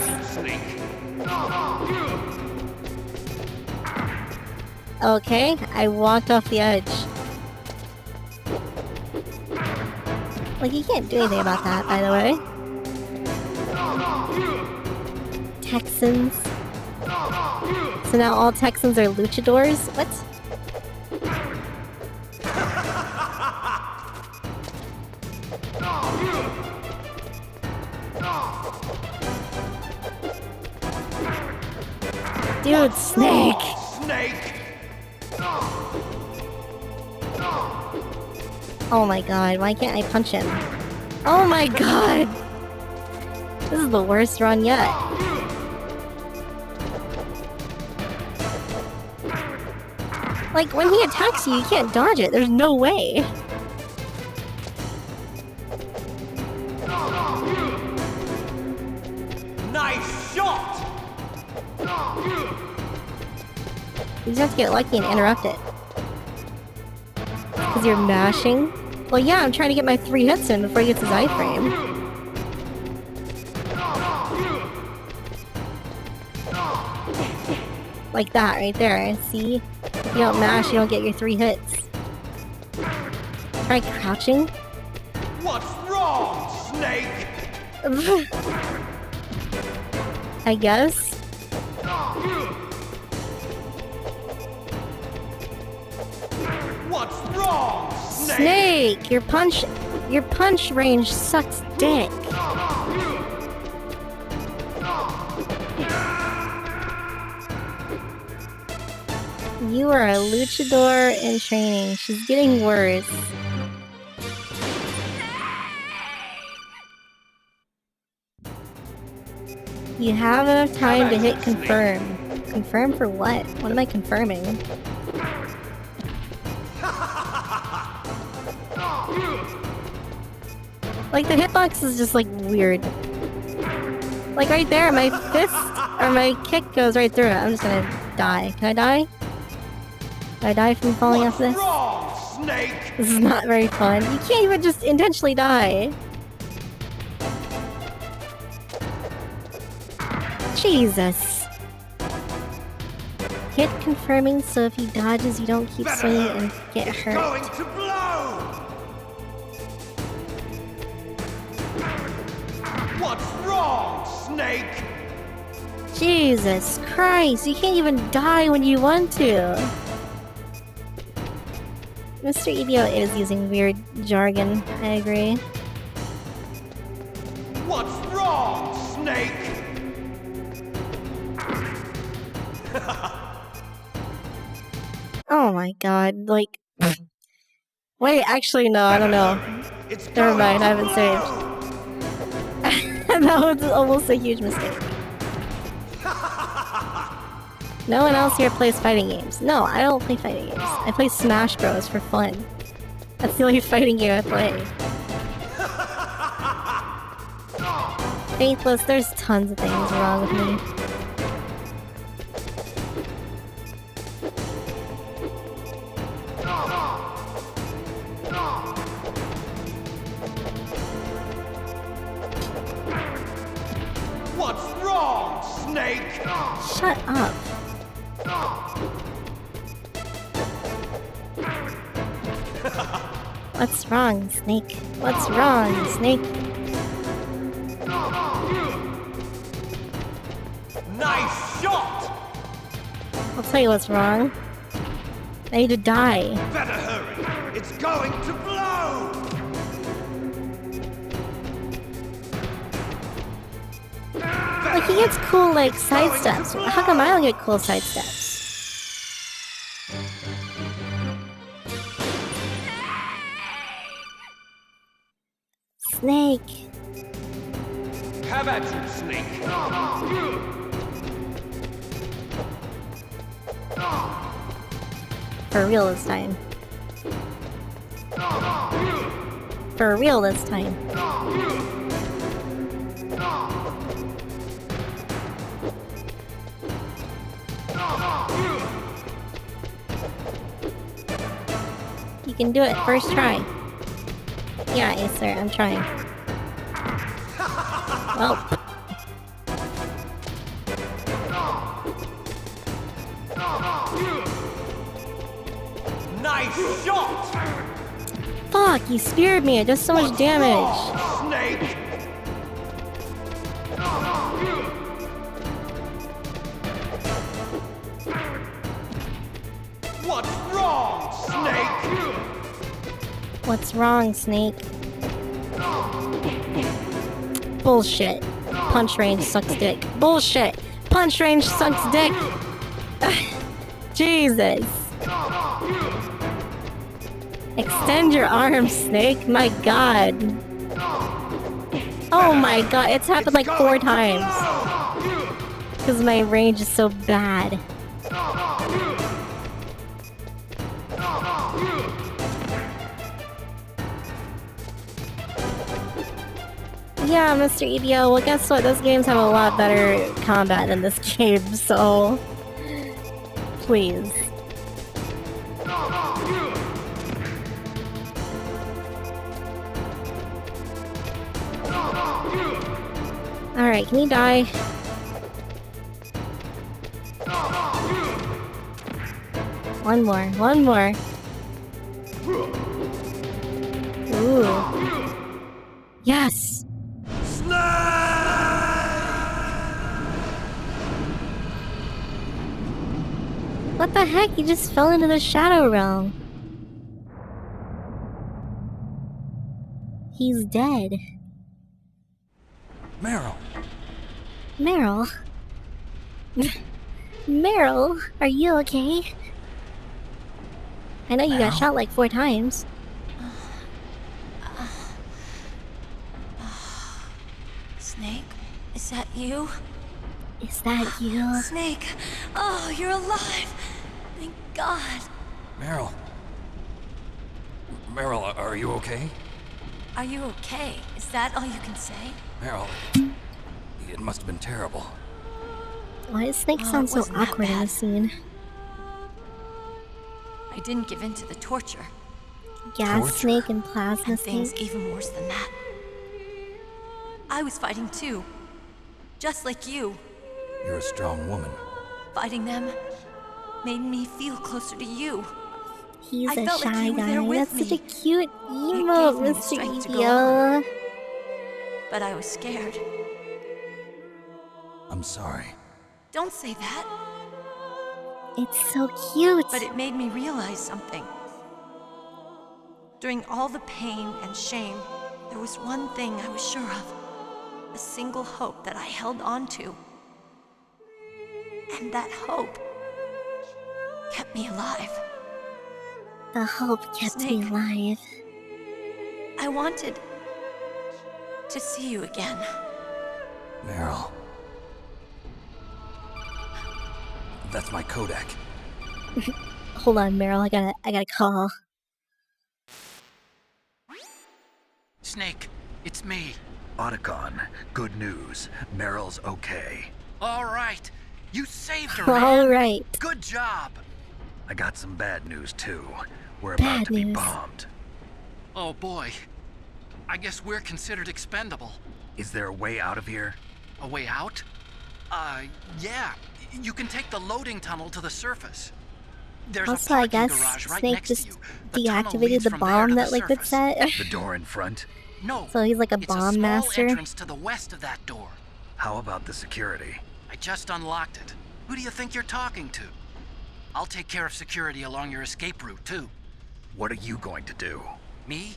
Okay, I walked off the edge. Like, you can't do anything about that, by the way. Texans. So now all Texans are luchadors? What? Dude, Snake! Snake! Oh my god, why can't I punch him? Oh my god! This is the worst run yet. Like, when he attacks you, you can't dodge it. There's no way. Nice shot! You just have to get lucky and interrupt it. Because you're mashing? Well, yeah, I'm trying to get my 3 hits in before he gets his iframe. Like that, right there. See? If you don't mash, you don't get your 3 hits. Try crouching. What's wrong, Snake? I guess. What's wrong, Snake! Your punch range sucks dick. You are a luchador in training. She's getting worse. You have enough time to hit confirm. Confirm for what? What am I confirming? Like, the hitbox is just, like, weird. Like, right there, my fist, or my kick goes right through it. I'm just gonna die. Can I die? Can I die from falling off this? Wrong, Snake? This is not very fun. You can't even just intentionally die. Jesus. Hit confirming so if he dodges, you don't keep swinging and get hurt. Going to blow! What's wrong, Snake? Jesus Christ, you can't even die when you want to. Mr. EBO is using weird jargon, I agree. What's wrong, Snake? Oh my god, like... Wait, actually no, I don't know. Never mind, I haven't saved. That was almost a huge mistake. No one else here plays fighting games. No, I don't play fighting games. I play Smash Bros. For fun. That's the only fighting game I play. Faithless, there's tons of things wrong with me. What's wrong, Snake? Shut up. What's wrong, Snake? What's wrong, Snake? Nice shot! I'll tell you what's wrong. I need to die. Better hurry! It's going to blow! Like, he gets cool, like, sidesteps. How come I don't get cool sidesteps? Snake. Have at you, Snake! For real this time. For real this time. You can do it, first try. Yeah, Acer, I'm trying. Well. Nice shot! Fuck, you speared me, it does so much damage. Snake! What's wrong, Snake? What's wrong, Snake? Bullshit. Punch range sucks dick. Bullshit. Punch range sucks dick. Jesus. Extend your arms, Snake. My god. Oh my god, it's happened like 4 times. Because my range is so bad. Yeah, Mr. EBO, well guess what? Those games have a lot better combat than this game, so... Please. Alright, can you die? One more. Ooh. Yes! What the heck? He just fell into the Shadow Realm. He's dead. Meryl. Meryl? Meryl, are you okay? I know you got shot like 4 times. Snake? Is that you? Is that you? Snake! Oh, you're alive! Thank God! Meryl. Meryl, are you okay? Are you okay? Is that all you can say? Meryl, it must have been terrible. Why does Snake sound so wasn't that awkward in bad. this scene? I didn't give in to the torture. Gas Torture? Snake and Plasma And things Snake? even worse than that. I was fighting too. Just like you. You're a strong woman. Fighting them made me feel closer to you. He's I a felt like shy you were there guy. with That's such a me. cute It emote, gave me the Mr. strength to go EBO. But I was scared. I'm sorry. Don't say that. It's so cute. But it made me realize something. During all the pain and shame, there was one thing I was sure of. A single hope that I held on to. And that hope kept me alive. The hope kept me Snake. alive. I wanted to see you again. Meryl. That's my Kodak. Hold on, Meryl. I gotta call. Snake, it's me. Otacon, good news. Meryl's okay. All right. You saved her, man. All right. Good job. I got some bad news, too. We're Bad about to be news. bombed. Oh, boy. I guess we're considered expendable. Is there a way out of here? A way out? Yeah. You can take the loading tunnel to the surface. There's Also, a I parking guess garage right Snake next just to you. The tunnel deactivated leads the from there bomb to that the Liquid surface. set. The door in front? No. So he's like a it's bomb a small master. entrance to the west of that door. How about the security? I just unlocked it. Who do you think you're talking to? I'll take care of security along your escape route, too. What are you going to do? Me?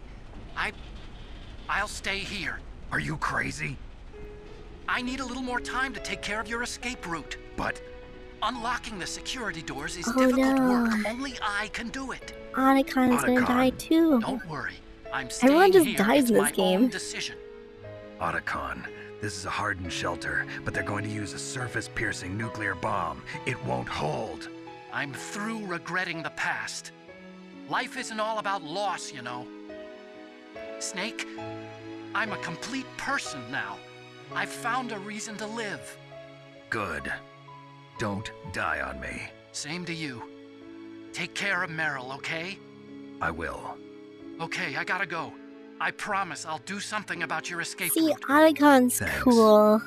I'll stay here. Are you crazy? I need a little more time to take care of your escape route. But Unlocking the security doors is Oh, difficult no. work. Only I can do it. Otacon's gonna Otacon. die too. Don't worry. I'm staying Everyone just here. dies It's in this my game. own decision. Otacon, this is a hardened shelter, but they're going to use a surface-piercing nuclear bomb. It won't hold. I'm through regretting the past. Life isn't all about loss, you know. Snake, I'm a complete person now. I've found a reason to live. Good. Don't die on me. Same to you. Take care of Meryl, okay? I will. Okay, I gotta go. I promise I'll do something about your escape See, route. Otacon's Thanks. cool,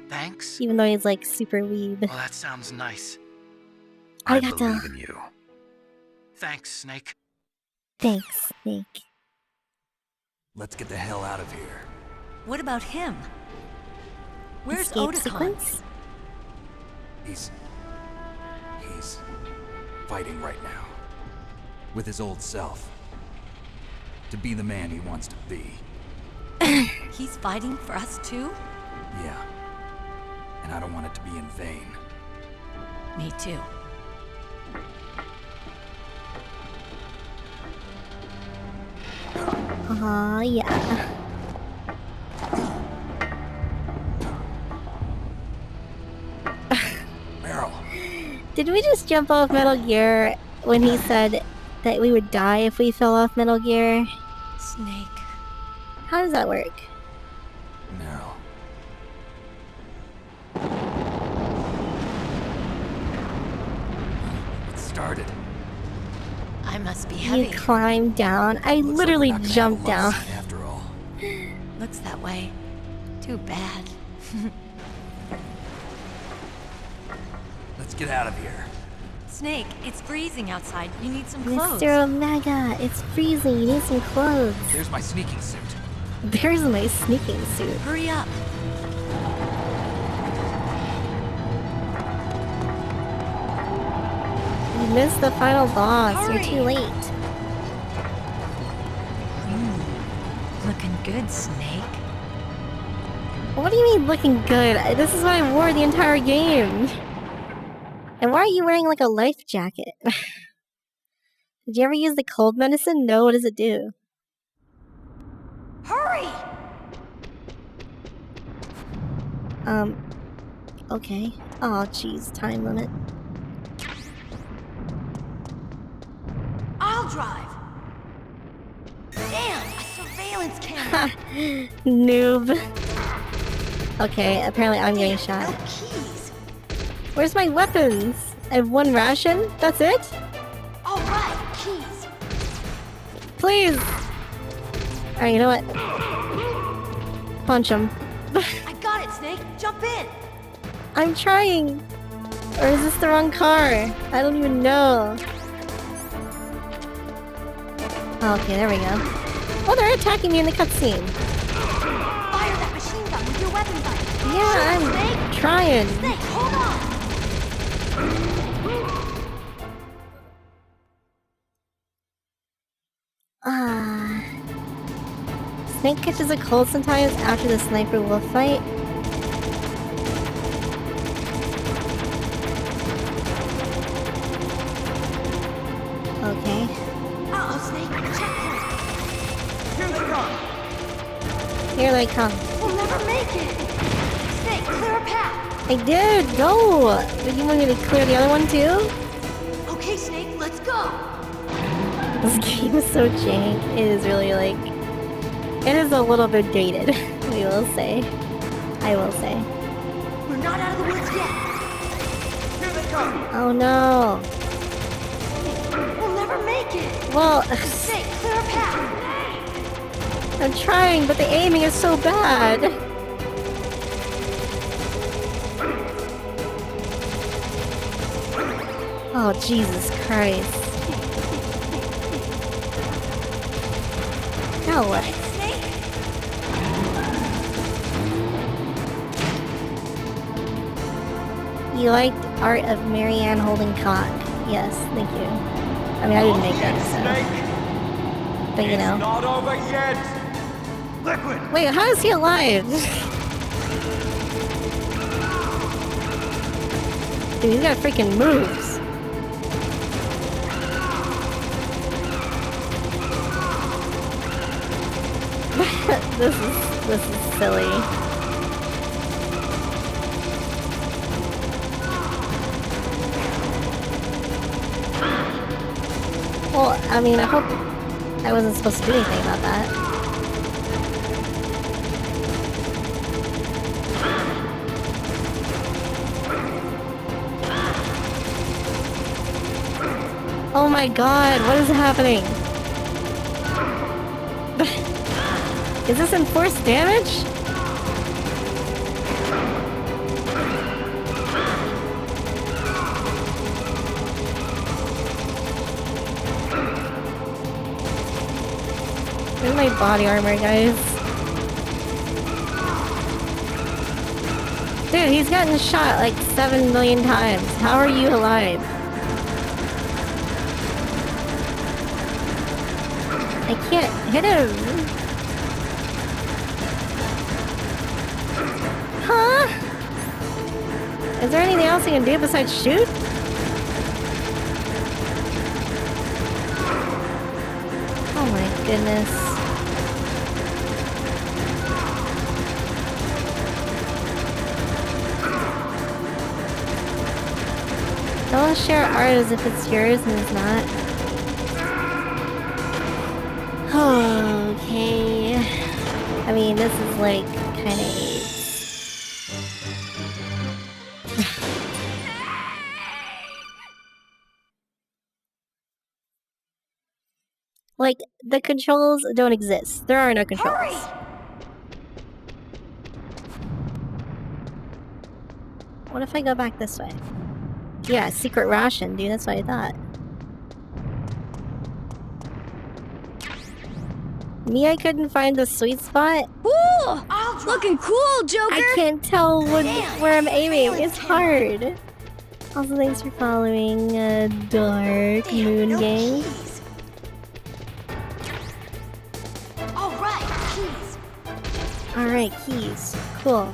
Thanks? even though he's like super weeb. Well, that sounds nice. I Arigato. believe in you. Thanks, Snake. Thanks, Snake. Let's get the hell out of here. What about him? Where's Escape Otacon? sequence? He's fighting right now. With his old self. To be the man he wants to be. He's fighting for us too? Yeah. And I don't want it to be in vain. Me too. Aw, yeah. Meryl. Did we just jump off Metal Gear when he said that we would die if we fell off Metal Gear? Snake. How does that work? Meryl. It started. I must be You heavy. climbed down. I Looks like literally we're not gonna jumped have a down. love scene after all. Looks that way. Too bad. Let's get out of here. Snake, it's freezing outside. You need some clothes. Mr. Omega, it's freezing. You need some clothes. There's my sneaking suit. There's my sneaking suit. Hurry up. You missed the final boss. Hurry. You're too late. Looking good, Snake. What do you mean looking good? This is what I wore the entire game. And why are you wearing like a life jacket? Did you ever use the cold medicine? No, what does it do? Hurry! Okay. Oh, jeez, time limit. I'll drive. Damn, a surveillance camera. Noob. Okay, apparently I'm getting shot. No keys. Where's my weapons? I have one ration? That's it? All right, keys. Please! Alright, you know what? Punch him. I got it, Snake. Jump in. I'm trying! Or is this the wrong car? I don't even know. Okay, there we go. Oh, they're attacking me in the cutscene. Fire that machine gun with your weapon gun. Yeah, I'm Snake. trying. Snake, hold on. Snake catches a cold sometimes after the sniper wolf fight. Okay. Uh-oh, Snake. Checkpoint. Here they come. Here they come. We'll never make it. Snake, clear a path. I did! Go! But you want me to clear the other one too? Okay, Snake, let's go. This game is so jank. It is really like... It is a little bit dated, we will say. I will say. We're not out of the woods yet. Here they come. Oh no. We'll never make it. Well... Snake, clear a path. I'm trying, but the aiming is so bad. Oh, Jesus Christ. Now what? You liked Art of Marianne holding cock. Yes, thank you. I mean, I didn't make it, so... But you know. Not over yet. Liquid. Wait, how is he alive? Dude, he's got freaking moves. This is silly. Well, I mean, I hope I wasn't supposed to do anything about that. Oh my god, what is happening? Is this enforced damage? Where's my body armor, guys? Dude, he's gotten shot like 7 million times. How are you alive? I can't hit him. Huh? Is there anything else you can do besides shoot? Oh my goodness. Don't share art as if it's yours and it's not. Okay. I mean, this is like kind of AIDS. Like, the controls don't exist. There are no controls. Hurry! What if I go back this way? Yeah, secret ration, dude. That's what I thought. Me, I couldn't find the sweet spot. Ooh! Looking cool, Joker! I can't tell where I'm aiming. It's hard. Also, thanks for following Dark Moon Gang. Alright, keys. Cool.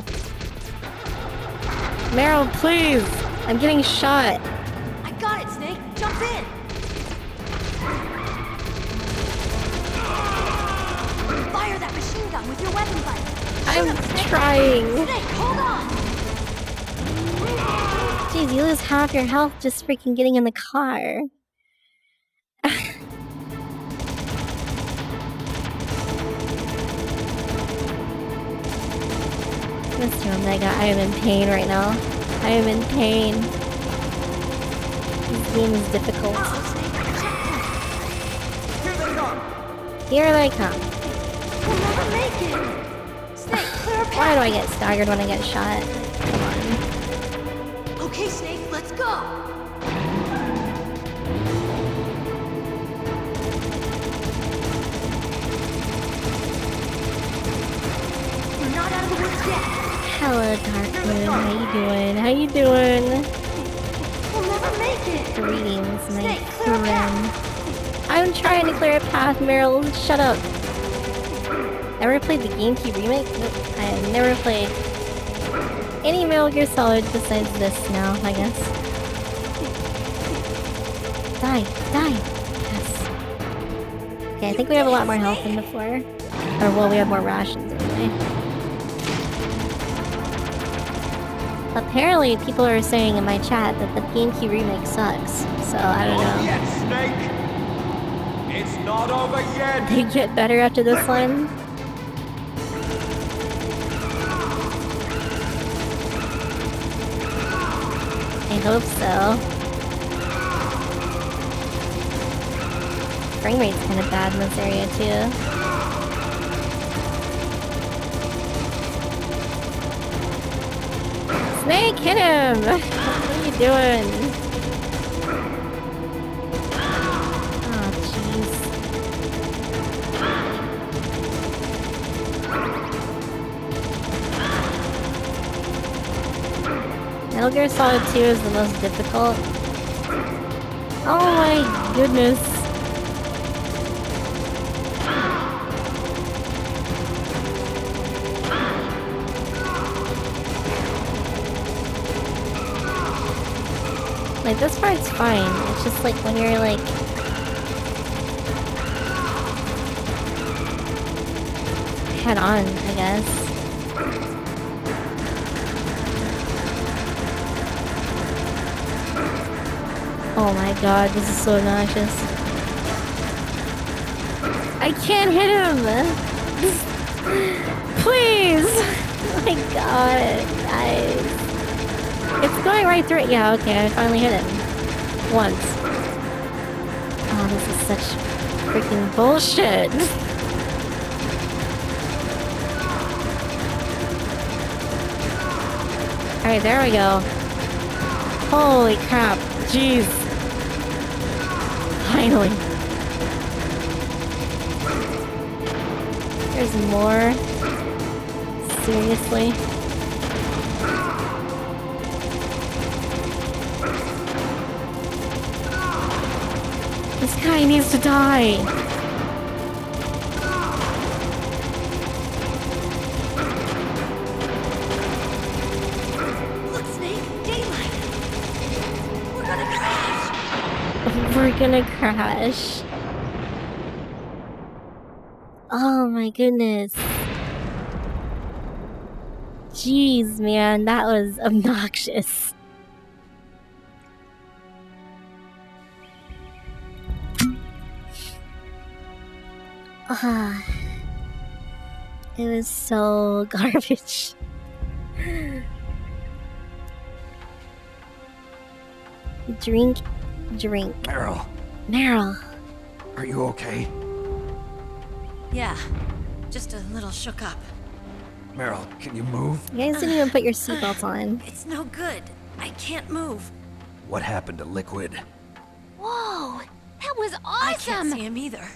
Meryl, please! I'm getting shot. I got it, Snake. Jump in. Fire that machine gun with your weapon button. I'm trying. Snake, hold on. Jeez, you lose half your health just freaking getting in the car. Mr. Omega, I am in pain right now. I am in pain. This game is difficult. Here they come. We'll never make it. Snake, clear a path. Why do I get staggered when I get shot? Come on. Okay, Snake, let's go. We're not out of the woods yet. Hello, Dark Moon. How you doing? How you doing? We'll Greetings, my friend. I'm trying to clear a path, Meryl. Shut up. Ever played the GameCube remake? Nope. I have never played any Metal Gear Solid besides this now, I guess. Die. Die. Yes. Okay, I think we have a lot more health than before. Or, well, we have more rations anyway. Apparently, people are saying in my chat that the GameCube remake sucks. So, I don't know. Yet, Snake. It's not over yet. They get better after this one? I hope so. Frame rate's kind of bad in this area too. Snake, hit him! What are you doing? Oh, jeez. Metal Gear Solid 2 is the most difficult. Oh my goodness. Like, this part's fine. It's just like when you're like... head on, I guess. Oh my god, this is so obnoxious. I can't hit him! Please! Oh my god, guys. It's going right through it. Yeah, okay, I finally hit him. Once. Oh, this is such freaking bullshit. Alright, there we go. Holy crap. Jeez. Finally. There's more. Seriously? This guy needs to die! Look, Snake! Daylight! We're gonna crash! We're gonna crash. Oh my goodness. Jeez, man, that was obnoxious. It was so garbage. Drink. Meryl, Meryl. are you okay? Yeah, just a little shook up. Meryl, can you move? You guys didn't even put your seatbelts on. It's no good. I can't move. What happened to Liquid? Whoa! That was I can't awesome! see him either.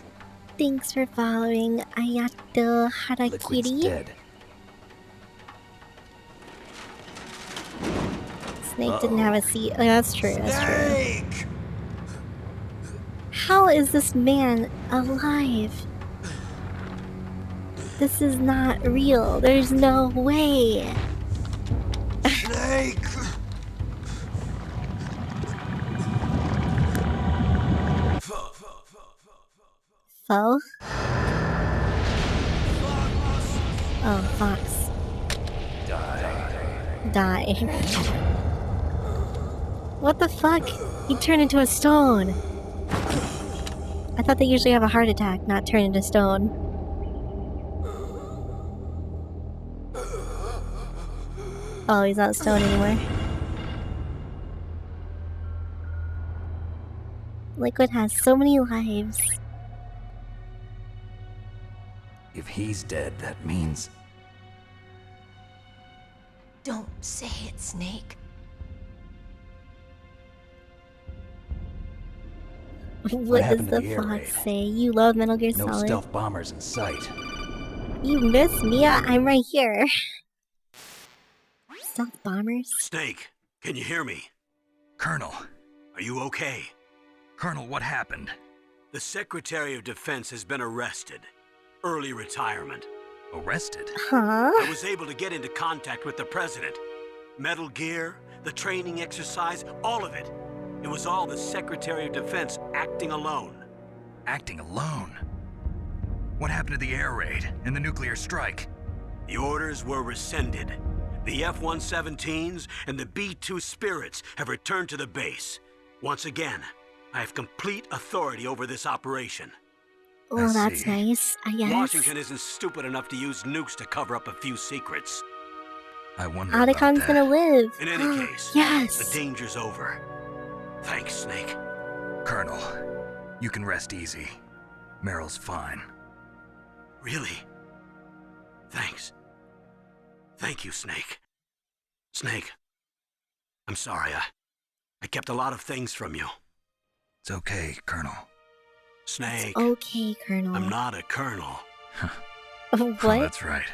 Thanks for following Ayato Liquid's Harakiri. dead. Snake didn't have a seat. Oh, that's true, that's true. Snake! How is this man alive? This is not real. There's no way. Snake! Foe? Oh, Fox. Die. What the fuck? He turned into a stone. I thought they usually have a heart attack, not turn into stone. Oh, he's not stone anymore. Liquid has so many lives. If he's dead, that means... Don't say it, Snake. What does happened to the the air fox raid? say? You love Metal Gear No Solid? stealth bombers in sight. You miss Mia? I'm right here. Stealth bombers? Snake, can you hear me? Colonel, Are you okay? Colonel, what happened? The Secretary of Defense has been arrested. Early retirement. Arrested? Huh? I was able to get into contact with the President. Metal Gear, the training exercise, all of it. It was all the Secretary of Defense acting alone. Acting alone? What happened to the air raid and the nuclear strike? The orders were rescinded. The F-117s and the B-2 Spirits have returned to the base. Once again, I have complete authority over this operation. Oh, that's nice, I guess. Washington isn't stupid enough to use nukes to cover up a few secrets. I wonder about that. Otacon's gonna live. In any case, yes. The danger's over. Thanks, Snake. Colonel, you can rest easy. Meryl's fine. Really? Thanks. Thank you, Snake. Snake, I'm sorry. I kept a lot of things from you. It's okay, Colonel. Snake. It's okay, Colonel. I'm not a colonel. What? Oh, that's right.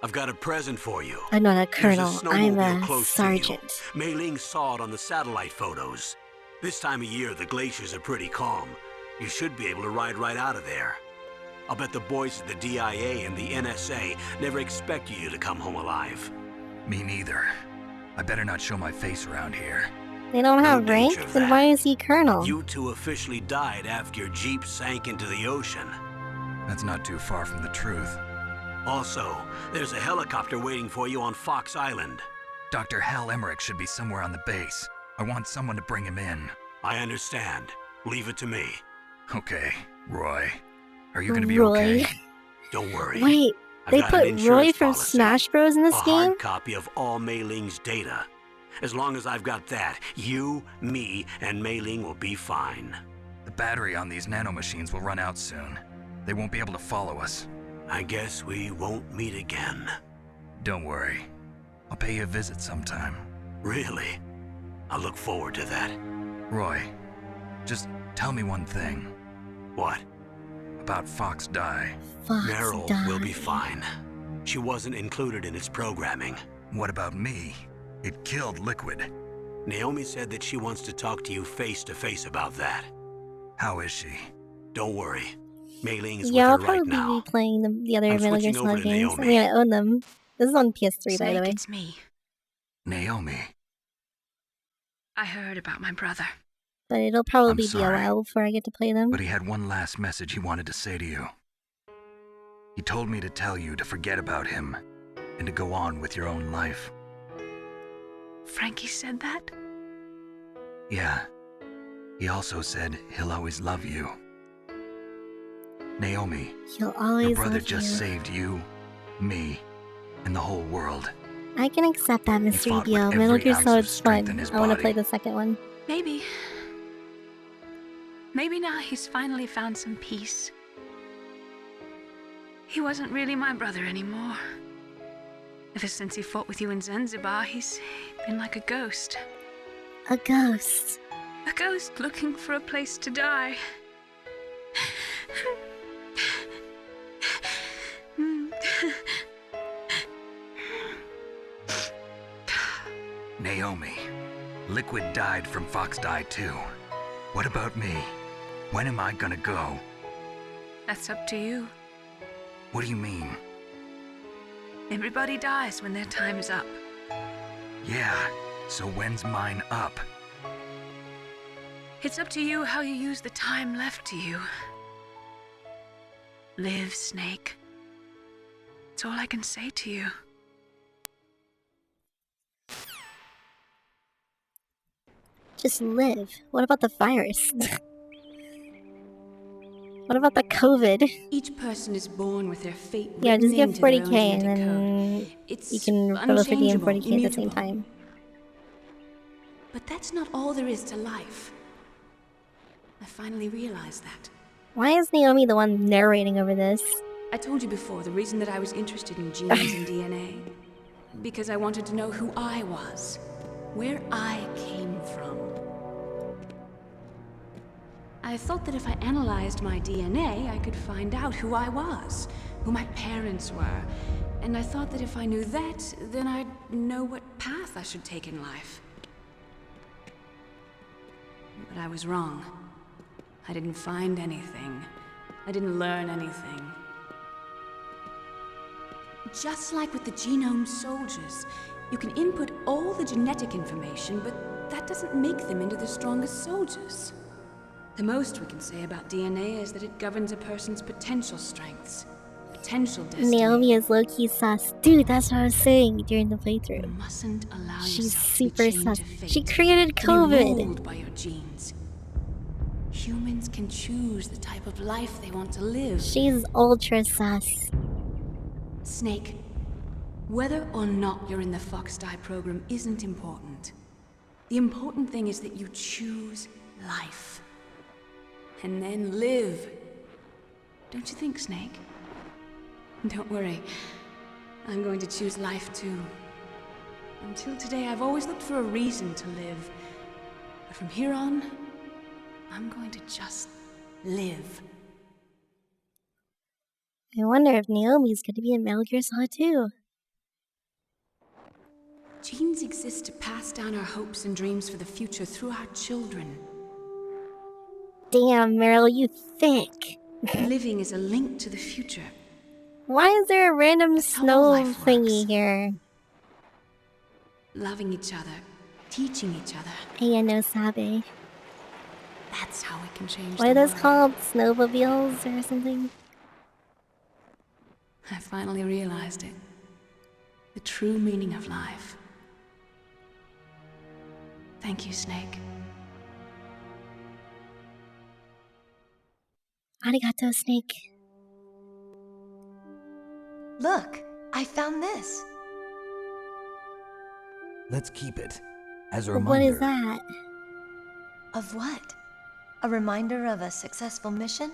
I've got a present for you. I'm not a colonel. There's a I'm snowmobile a close sergeant. to you. Mei Ling saw it on the satellite photos. This time of year, the glaciers are pretty calm. You should be able to ride right out of there. I'll bet the boys at the DIA and the NSA never expected you to come home alive. Me neither. I better not show my face around here. They don't have rank? Then why is he colonel? You two officially died after your Jeep sank into the ocean. That's not too far from the truth. Also, there's a helicopter waiting for you on Fox Island. Dr. Hal Emmerich should be somewhere on the base. I want someone to bring him in. I understand. Leave it to me. Okay, Roy. Are you gonna be okay? Don't worry. Wait, I've they got an put insurance Roy from policy. Smash Bros in this A game? hard copy of all Mei Ling's data. As long as I've got that, you, me, and Mei Ling will be fine. The battery on these nanomachines will run out soon. They won't be able to follow us. I guess we won't meet again. Don't worry. I'll pay you a visit sometime. Really? I look forward to that. Roy, just tell me one thing. What? About Fox Die. Meryl will be fine. She wasn't included in its programming. What about me? It killed Liquid. Naomi said that she wants to talk to you face to face about that. How is she? Don't worry. Mei Ling is Yeah, I'll with her right probably now. be playing the other I'm Metal Gear switching over Solid to games. I Naomi. mean, I own them. This is on PS3, by the way. It's me. Naomi. I heard about my brother. But it'll probably I'm be a sorry. while before I get to play them. But he had one last message he wanted to say to you. He told me to tell you to forget about him and to go on with your own life. Frankie said that? Yeah. He also said he'll always love you. Naomi, He'll always your brother love just you. saved you, me, and the whole world. I can accept that, Mr. fought with Dio. every Metal Gear ounce of Solid's strength fun. in his I want to body. play the second one. Maybe. Maybe now he's finally found some peace. He wasn't really my brother anymore. Ever since he fought with you in Zanzibar, he's been like a ghost. A ghost. A ghost looking for a place to die. Naomi, Liquid died from Fox Die too. What about me? When am I gonna go? That's up to you. What do you mean? Everybody dies when their time is up. Yeah, so when's mine up? It's up to you how you use the time left to you. Live, Snake. That's all I can say to you. Just live. What about the virus? What about the COVID? Each person is born with their fate. Yeah, just written get into their own 40k and genetic then code. It's you can both redeem unchangeable, 40k at the same immutable. time. But that's not all there is to life. I finally realized that. Why is Naomi the one narrating over this? I told you before the reason that I was interested in genes and DNA. Because I wanted to know who I was. Where I came from. I thought that if I analyzed my DNA, I could find out who I was, who my parents were. And I thought that if I knew that, then I'd know what path I should take in life. I was wrong. I didn't find anything. I didn't learn anything. Just like with the genome soldiers, you can input all the genetic information, but that doesn't make them into the strongest soldiers. The most we can say about DNA is that it governs a person's potential strengths, potential destiny. Naomi is low-key sus. Dude, that's what I was saying during the playthrough. You mustn't allow She's yourself super to be chained sus. to fate, She created to be COVID. ruled by your genes. Humans can choose the type of life they want to live. She's ultra sus. Snake, whether or not you're in the Fox Die program isn't important. The important thing is that you choose life. And then live. Don't you think, Snake? Don't worry. I'm going to choose life too. Until today, I've always looked for a reason to live. But from here on, I'm going to just live. I wonder if Naomi's gonna be in Metal Gear Solid 2. Genes exist to pass down our hopes and dreams for the future through our children. Damn, Meryl, you thick. Living is a link to the future. Why is there a random That's how snow life thingy works. here? Loving each other, teaching each other. Aya no Sabe. That's how we can change What the are those world. called? Snowmobiles or something? I finally realized it. The true meaning of life. Thank you, Snake. Arigato, Snake. Look, I found this. Let's keep it as a What reminder. is that? Of what? A reminder of a successful mission?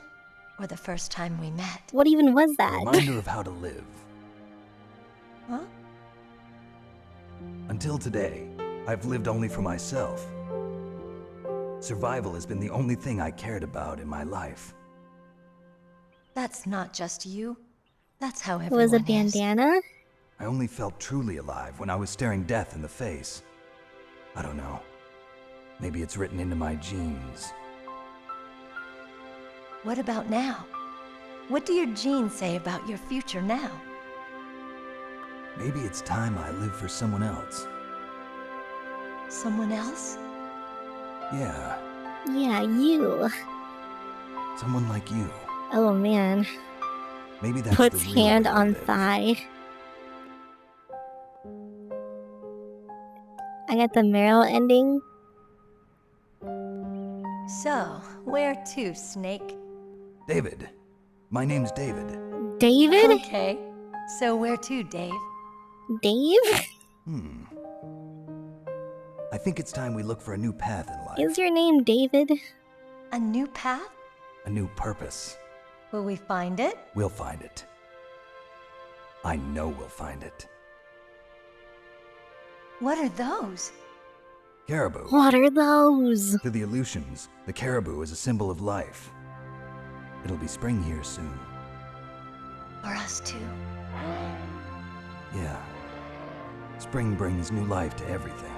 Or the first time we met? What even was A that? reminder of how to live. Huh? Until today, I've lived only for myself. Survival has been the only thing I cared about in my life. That's not just you. That's how It everyone was a is. bandana? I only felt truly alive when I was staring death in the face. I don't know. Maybe it's written into my genes. What about now? What do your genes say about your future now? Maybe it's time I live for someone else. Someone else? Yeah, Yeah, you. someone like you. Oh man. Maybe that's Puts the real hand way to on live. thigh. I got the Meryl ending. So, where to, Snake? David. My name's David. David? Okay. So where to, Dave? Dave? I think it's time we look for a new path in life. Is your name David? A new path? A new purpose. Will we find it? We'll find it. I know we'll find it. What are those? Caribou. What are those? To the Aleutians, the caribou is a symbol of life. It'll be spring here soon. For us too. Yeah. Spring brings new life to everything.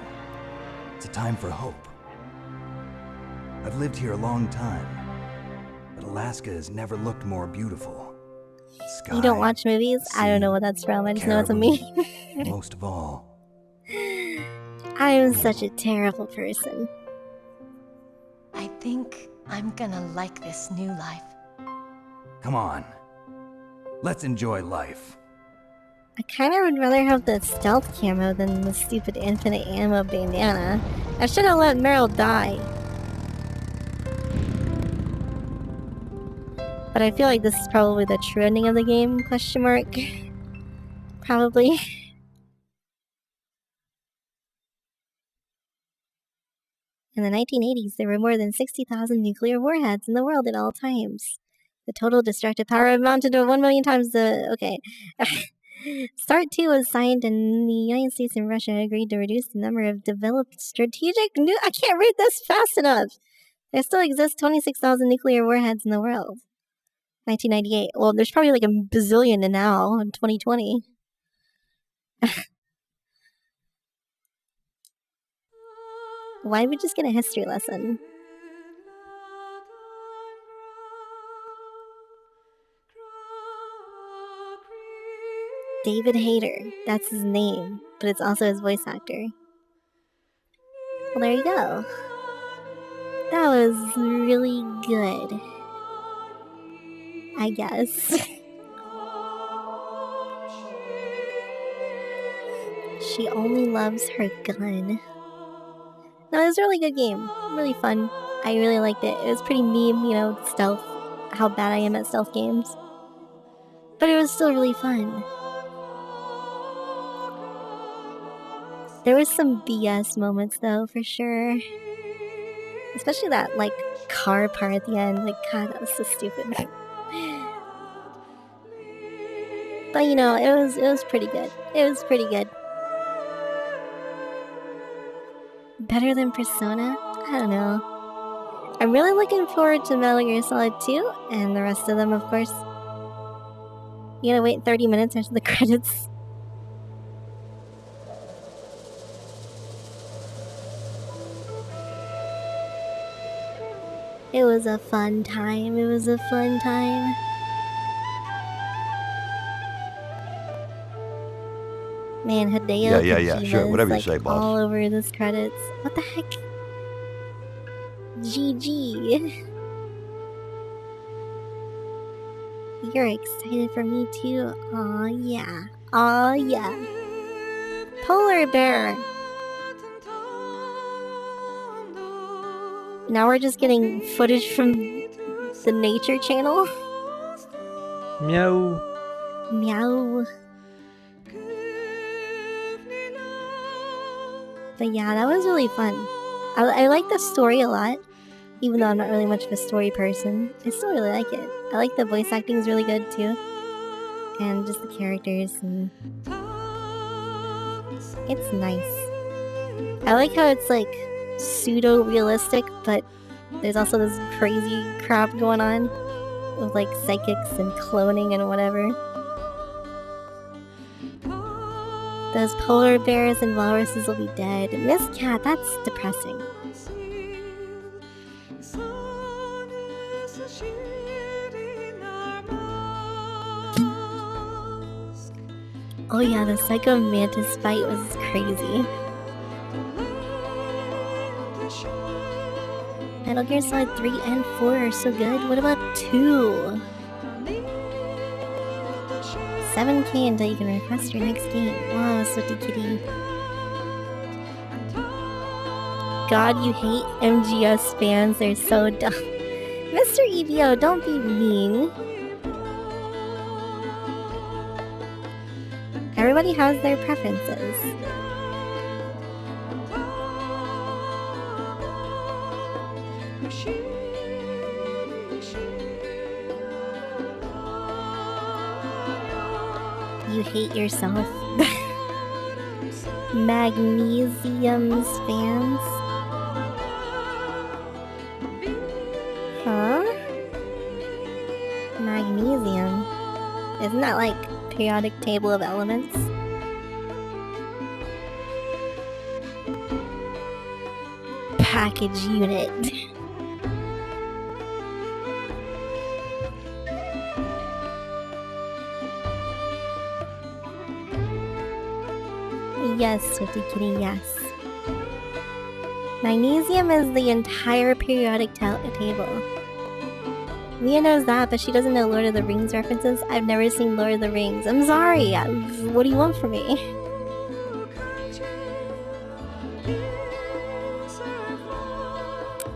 It's a time for hope. I've lived here a long time, but Alaska has never looked more beautiful. Sky, You don't watch movies? I don't know what that's from. I just know it's a meme. most of all, I am such a terrible person. I think I'm gonna like this new life. come on. Let's enjoy life. I kind of would rather have the stealth camo than the stupid infinite ammo bandana. I should have let Meryl die. But I feel like this is probably the true ending of the game, question mark. Probably. In the 1980s, there were more than 60,000 nuclear warheads in the world at all times. The total destructive power amounted to 1 million times the... Okay. START 2 was signed and the United States and Russia agreed to reduce the number of developed strategic... I can't read this fast enough! There still exists 26,000 nuclear warheads in the world. 1998. Well, there's probably like a bazillion now in 2020. Why did we just get a history lesson? David Hayter. That's his name, but it's also his voice actor. Well, there you go. That was really good. I guess. She only loves her gun. No, it was a really good game. Really fun. I really liked it. It was pretty meme, you know, stealth. How bad I am at stealth games. But it was still really fun. There was some BS moments though, for sure. Especially that, like, car part at the end. Like, God, that was so stupid. But, you know, it was pretty good. It was pretty good. Better than Persona? I don't know. I'm really looking forward to Metal Gear Solid 2, and the rest of them, of course. You gotta wait 30 minutes after the credits. It was a fun time. It was a fun time. Man, Hideo Yeah, sure. Kojima's, Whatever you like, say, boss. all over this credits. What the heck? GG. You're excited for me too. Aw, yeah. Aw, yeah. Polar Bear. Now we're just getting footage from the Nature Channel. Meow. Meow. But yeah, that was really fun. I like the story a lot, even though I'm not really much of a story person. I still really like it. I like the voice acting is really good too, and just the characters, and it's nice. I like how it's like pseudo-realistic, but there's also this crazy crap going on with like psychics and cloning and whatever. Those polar bears and walruses will be dead. Miss Cat, that's depressing. Oh yeah, the Psycho Mantis fight was crazy. Metal Gear Solid 3 and 4 are so good. What about 2? 7K until you can request your next game. Wow, Sooty Kitty. God, you hate MGS fans. They're so dumb. Mr. EVO, don't be mean. Everybody has their preferences. You hate yourself. Magnesium's fans. Huh? Magnesium? Isn't that like periodic table of elements? Package unit. Yes, Swifty Kitty, yes. Magnesium is the entire periodic table. Mia knows that, but she doesn't know Lord of the Rings references. I've never seen Lord of the Rings. I'm sorry. What do you want from me?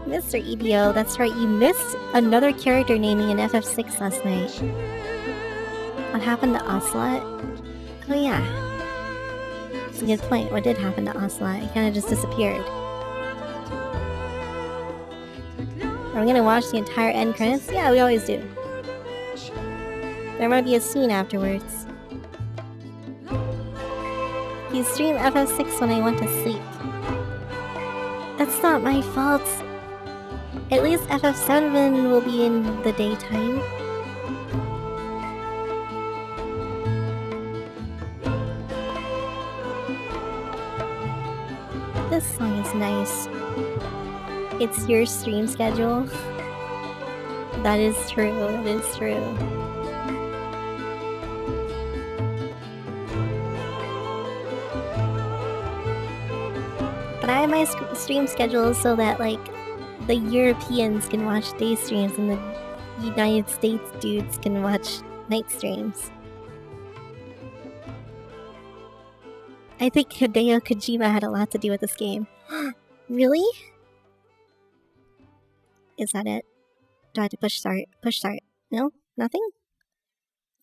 Mr. EBO, that's right, you missed another character naming in FF6 last night. What happened to Ocelot? Oh yeah. That's a good point. What did happen to Ocelot? He kinda just disappeared. Are we gonna watch the entire end credits? Yeah, we always do. There might be a scene afterwards. You stream FF6 when I want to sleep. That's not my fault. At least FF7 will be in the daytime. This song is nice. It's your stream schedule. That is true, that is true. But I have my stream schedule so that, like, the Europeans can watch day streams and the United States dudes can watch night streams. I think Hideo Kojima had a lot to do with this game. Really? Is that it? Do I have to push start? Push start. No? Nothing?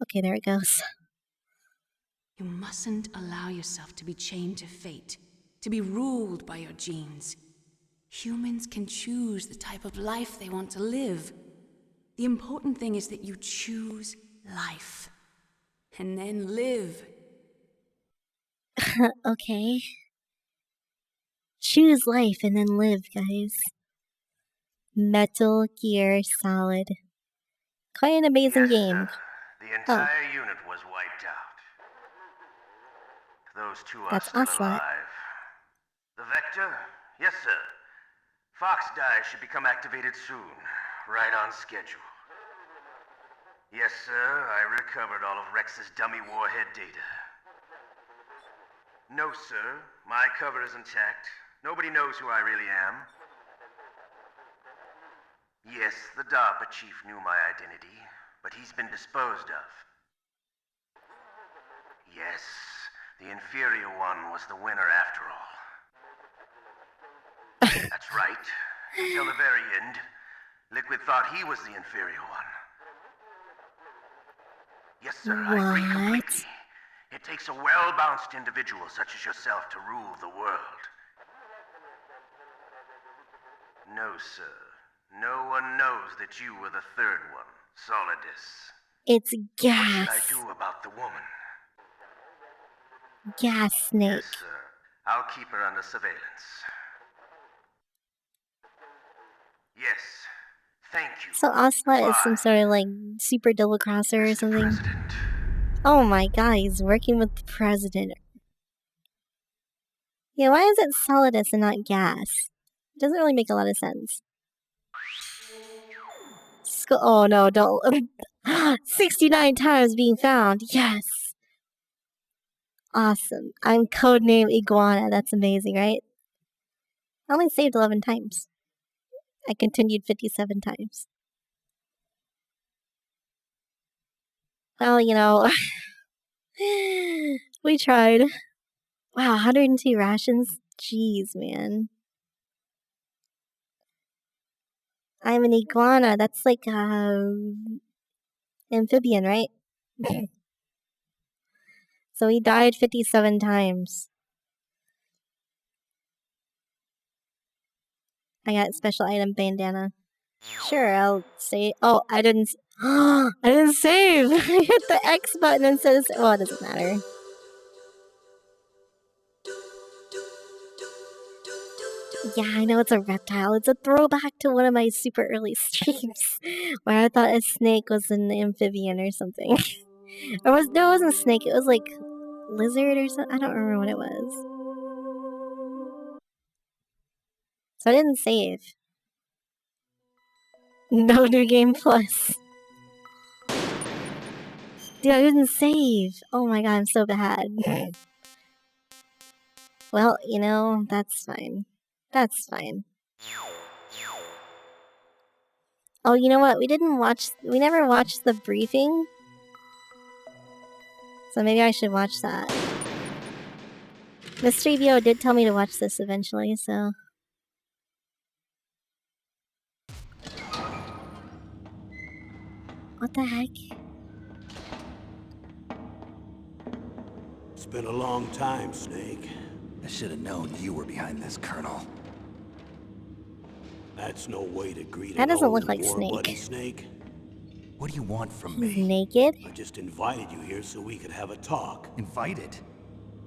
Okay, there it goes. You mustn't allow yourself to be chained to fate, to be ruled by your genes. Humans can choose the type of life they want to live. The important thing is that you choose life. And then live. Okay. Choose life and then live, guys. Metal Gear Solid. Quite an amazing game. The entire unit was wiped out. Those two are That's still Ocelot. alive. The Vector? Yes, sir. Fox Die should become activated soon. Right on schedule. Yes, sir. I recovered all of Rex's dummy warhead data. No, sir. My cover is intact. Nobody knows who I really am. Yes, the DARPA chief knew my identity, but he's been disposed of. Yes, the inferior one was the winner after all. That's right. Until the very end, Liquid thought he was the inferior one. Yes, sir, I agree completely. It takes a well-balanced individual such as yourself to rule the world. No, sir. No one knows that you were the third one, Solidus. It's What gas. should I do about the woman? Gas Snake. Yes, sir. I'll keep her under surveillance. Yes. Thank you. So Ocelot is some sort of like super double crosser or something. Oh my god, he's working with the president. Yeah, why is it Solidus and not gas? It doesn't really make a lot of sense. Oh no, don't. 69 times being found. Yes. Awesome. I'm codename Iguana. That's amazing, right? I only saved 11 times. I continued 57 times. Well, you know, we tried. Wow, 102 rations? Jeez, man. I'm an iguana. That's like, amphibian, right? So he died 57 times. I got special item bandana. Sure, I'll say. Oh, I didn't. I didn't save. I hit the X button and says. Well, it doesn't matter. Yeah, I know it's a reptile. It's a throwback to one of my super early streams where I thought a snake was an amphibian or something. No, it wasn't a snake. It was like lizard or something. I don't remember what it was. So I didn't save. No New Game Plus. Dude, I didn't save. Oh my god, I'm so bad. Well, you know, that's fine. That's fine. Oh, you know what? We never watched the briefing. So maybe I should watch that. Mystery Vio did tell me to watch this eventually, so... What the heck? It's been a long time, Snake. I should have known you were behind this, Colonel. That's no way to greet That an doesn't old look like war-buddy, Snake. Snake. What do you want from He's me? naked? I just invited you here so we could have a talk. Invited?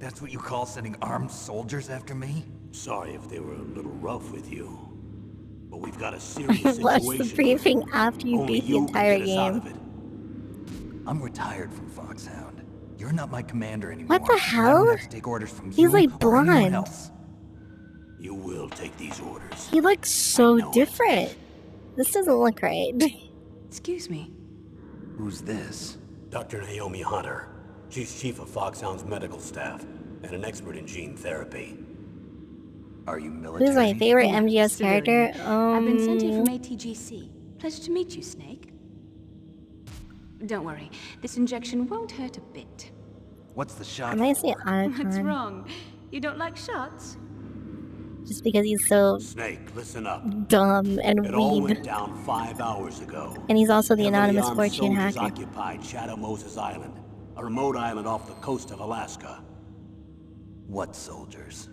That's what you call sending armed soldiers after me? Sorry if they were a little rough with you. But we've got a serious situation. Watch the briefing after you Only beat the you can entire get us out game. of it. I'm retired from Foxhound. You're not my commander anymore. What the and I hell? don't have to take orders from He's you like or anyone blonde. else. You will take these orders. He looks so different. This doesn't look right. Excuse me. Who's this? Dr. Naomi Hunter. She's chief of Foxhound's medical staff and an expert in gene therapy. Are you military? Who's my favorite Yeah, MGS civilian. character? I've been sent here from ATGC. Pleasure to meet you, Snake. Don't worry, this injection won't hurt a bit. What's the shot? I might say What's Otacon. wrong? You don't like shots? Just because he's so Snake, listen up. dumb and It all weak. went down 5 hours ago. And he's also the Heavily anonymous armed fortune soldiers hacker. occupied Shadow Moses Island, a remote island off the coast of Alaska. What soldiers?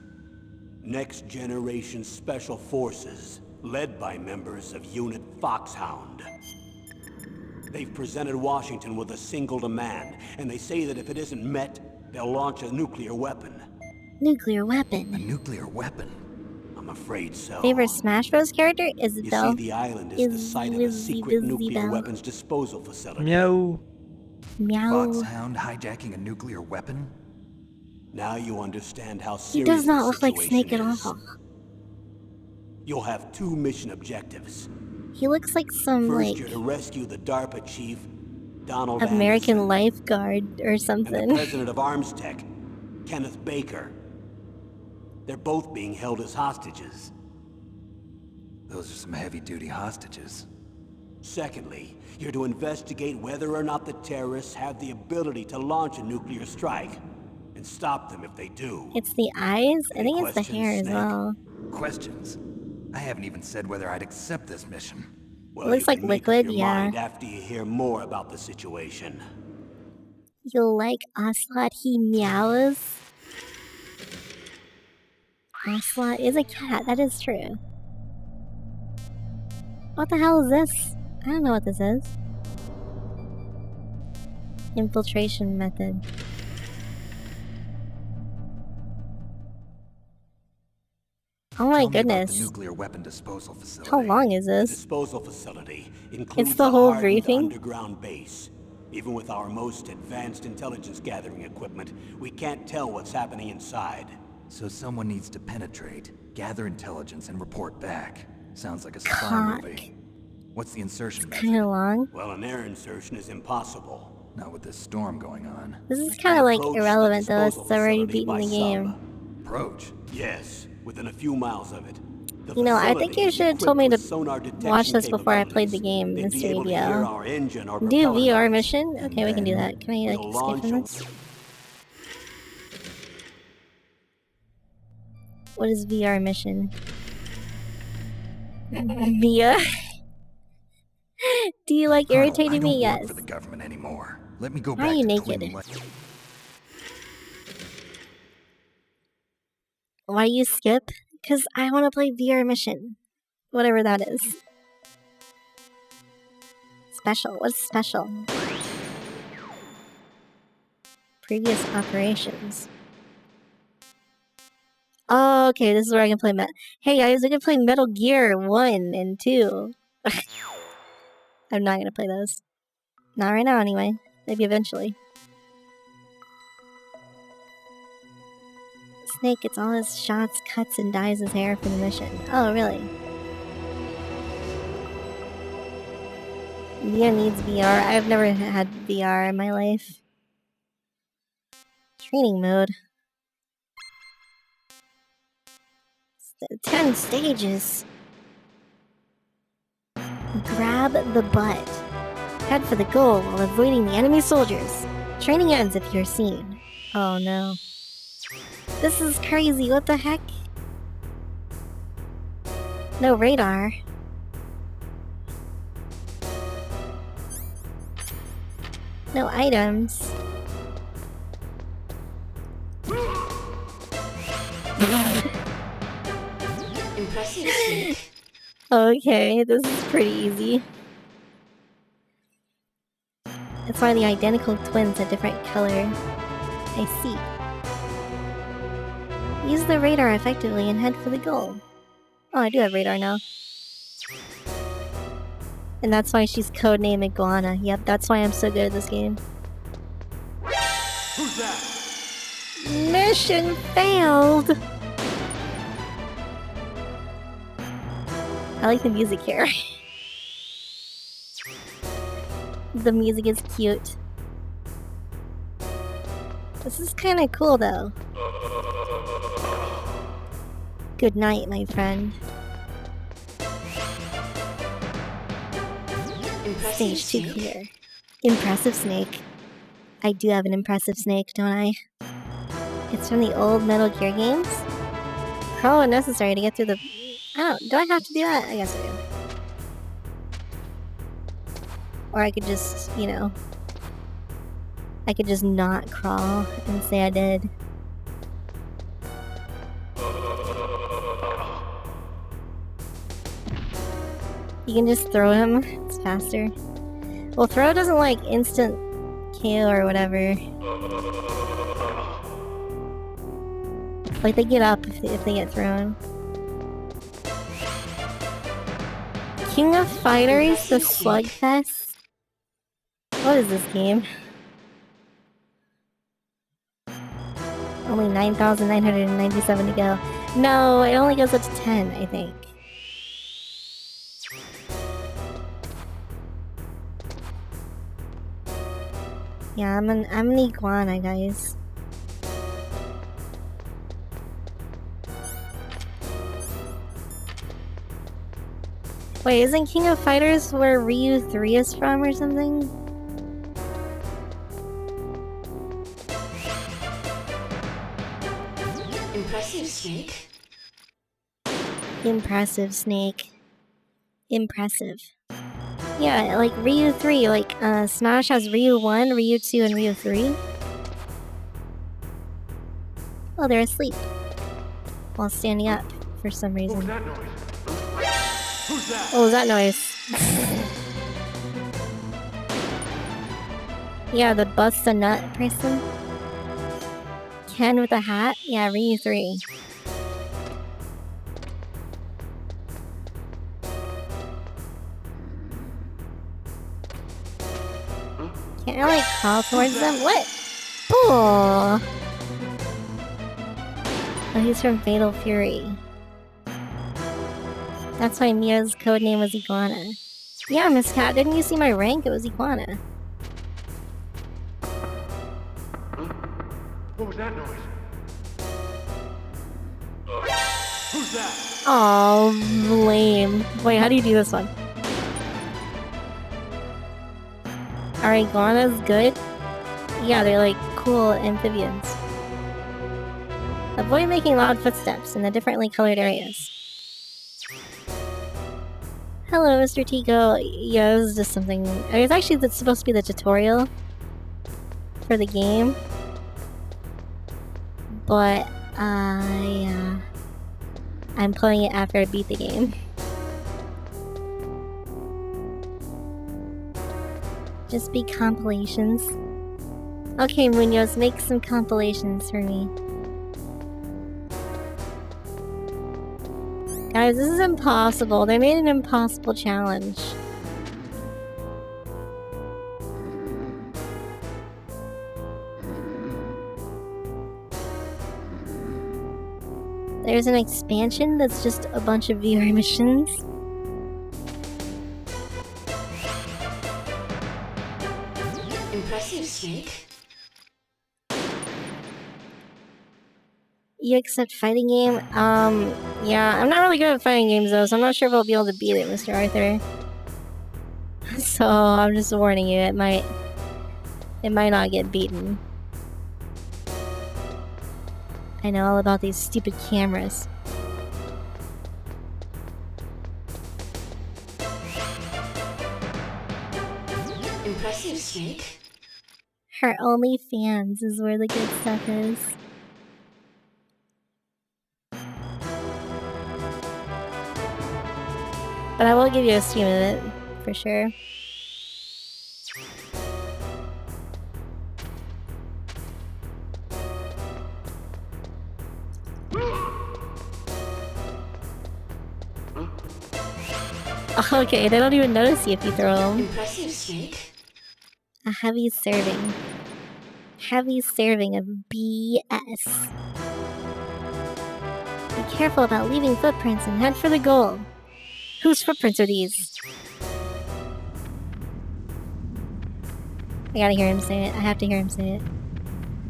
Next Generation Special Forces, led by members of Unit Foxhound. They've presented Washington with a single demand, and they say that if it isn't met, they'll launch a nuclear weapon. Nuclear weapon. A nuclear weapon? I'm afraid so. Favorite Smash Bros. character? You Isabelle. see, the island is the site of a secret nuclear Isabelle. weapons disposal facility. Meow. Meow. Foxhound hijacking a nuclear weapon? Now you understand how He serious does not the look like situation Snake at is. all. You'll have 2 mission objectives. He looks like some First, like you're to rescue the DARPA chief, Donald American Anderson, lifeguard or and the something. president of ArmsTech, Kenneth Baker. They're both being held as hostages. Those are some heavy-duty hostages. Secondly, you're to investigate whether or not the terrorists have the ability to launch a nuclear strike, and stop them if they do. It's the eyes? I Any think it's the questions, hair as Snake? well. Questions? I haven't even said whether I'd accept this mission. Well, Looks you like can make up liquid, your yeah. mind after you hear more about the situation. You like Ocelot? He meows. Ocelot is a cat, that is true. What the hell is this? I don't know what this is. Infiltration method. Oh my Tell me about goodness. the nuclear weapon disposal facility. How long is The this? disposal facility includes the a whole hardened briefing? underground base. Even with our most advanced intelligence gathering equipment, we can't tell what's happening inside. So someone needs to penetrate, gather intelligence, and report back. Sounds like a spy Cock. movie. What's the insertion method? Kinda long. Well, an air insertion is impossible. Not with this storm going on. This is kinda like Approach the irrelevant though, disposal it's already facility beaten by the game. sub. Approach. Yes, within a few miles of it. The You know, I think facility you is should have told me equipped to with sonar detection watch this before I played the capabilities. game, They'd be Mr. able to hear ABO. our engine or Do propeller VR noise. mission? Okay, we can do that. Can I like We'll escape launch from a- this? What is VR mission? Mia? Do you like Colonel, irritating I don't me? work Yes. for the government anymore. Let me go Why are back you to naked? Twin Lake. Why you skip? Because I want to play VR mission. Whatever that is. Special. What's special? Previous operations. Oh, okay, this is where I can play Hey guys, I can play Metal Gear 1 and 2. I'm not gonna play those. Not right now, anyway. Maybe eventually. Snake gets all his shots, cuts, and dyes his hair for the mission. Oh, really? Mia needs VR. I've never had VR in my life. Training mode. 10 stages. Grab the butt. Head for the goal while avoiding the enemy soldiers. Training ends if you're seen. Oh no. This is crazy, what the heck? No radar. No items. Impressive, Snake. Okay, this is pretty easy. That's why the identical twins are different color. I see. Use the radar effectively and head for the goal. Oh, I do have radar now. And that's why she's codenamed Iguana. Yep, that's why I'm so good at this game. Who's that? Mission failed! I like the music here. The music is cute. This is kind of cool though. Good night, my friend. Stage 2 clear. Impressive Snake. I do have an impressive snake, don't I? It's from the old Metal Gear games? How unnecessary to get through the... do I have to do that? I guess I do. Or I could just, you know... I could just not crawl and say I did. You can just throw him. It's faster. Well, throw doesn't like instant KO or whatever. Like they get up if they get thrown. King of Fighters, the Slugfest? What is this game? Only 9,997 to go. No, it only goes up to 10, I think. Yeah, I'm an iguana, guys. Wait, isn't King of Fighters where Ryu 3 is from or something? Impressive, Snake. Impressive, Snake. Impressive. Yeah, like Ryu 3, like Smash has Ryu 1, Ryu 2, and Ryu 3. Oh, they're asleep. While standing up, for some reason. Who's that noise? Who's that? What was that noise? Yeah, the bust a nut person. Ken with a hat? Yeah, Ryu 3. Can't I like crawl towards them? What? Oh! Oh, he's from Fatal Fury. That's why Mia's codename was Iguana. Yeah, Miss Cat, didn't you see my rank? It was Iguana. What was that noise? Who's that? Oh, lame. Wait, how do you do this one? Are iguanas good? Yeah, they're like cool amphibians. Avoid making loud footsteps in the differently colored areas. Hello, Mr. Tico. Yeah, this is just something... It's actually supposed to be the tutorial for the game. But, yeah. I'm playing it after I beat the game. Just be compilations. Okay, Munoz, make some compilations for me. Guys, this is impossible. They made an impossible challenge. There's an expansion that's just a bunch of viewer missions. Impressive, Snake. You accept fighting game? Yeah, I'm not really good at fighting games though, so I'm not sure if I'll be able to beat it, Mr. Arthur. So, I'm just warning you, it might not get beaten. I know all about these stupid cameras. Impressive, Snake. Her OnlyFans is where the good stuff is. But I will give you a stream of it, for sure. Okay, they don't even notice you if you throw them. Impressive, Snake. A heavy serving. Heavy serving of BS. Be careful about leaving footprints and head for the goal. Whose footprints are these? I gotta hear him say it. I have to hear him say it.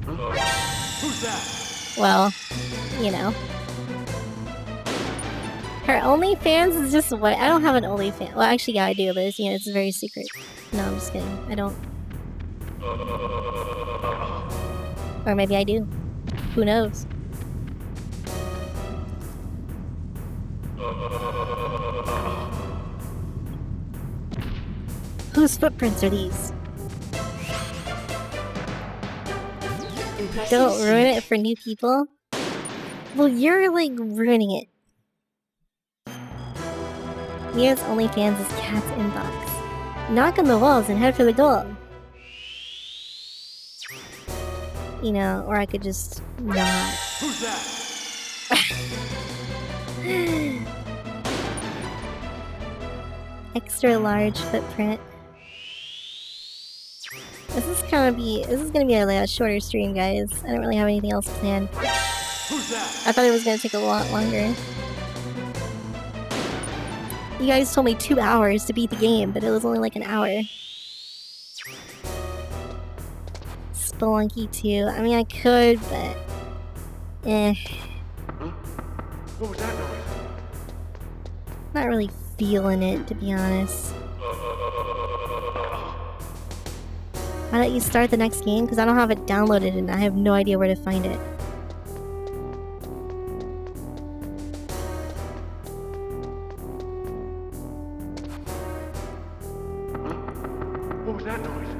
Who's that? Well, you know. Her OnlyFans is just what? I don't have an OnlyFans. Well, actually, yeah, I do, but it's, you know, it's very secret. No, I'm just kidding. I don't. Or maybe I do. Who knows? Whose footprints are these? Don't ruin it for new people. Well, you're like ruining it. Mia's OnlyFans is Cat's inbox. Knock on the walls and head for the goal. You know, or I could just not. Who's that? Extra large footprint. This is gonna be a shorter stream, guys. I don't really have anything else planned. Who's that? I thought it was gonna take a lot longer. You guys told me 2 hours to beat the game, but it was only like an hour. Spelunky 2. I mean, I could, but... eh. What was that noise? Not really feeling it, to be honest. Why don't you start the next game? Because I don't have it downloaded and I have no idea where to find it. What was that noise?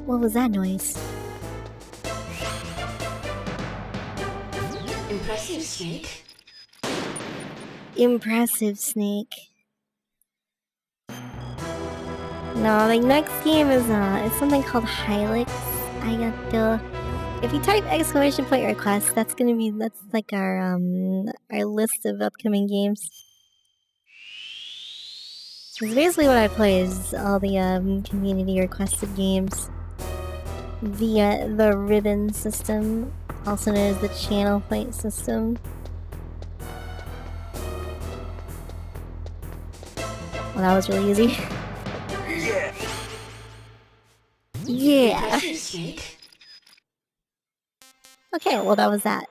What was that noise? Impressive, Snake. Impressive, Snake. No, the next game is it's something called Hylix. I got the. If you type exclamation point request, that's like our list of upcoming games. Because basically what I play is all the community requested games via the ribbon system, also known as the channel point system. Well, that was really easy. Yeah. Okay, well that was that.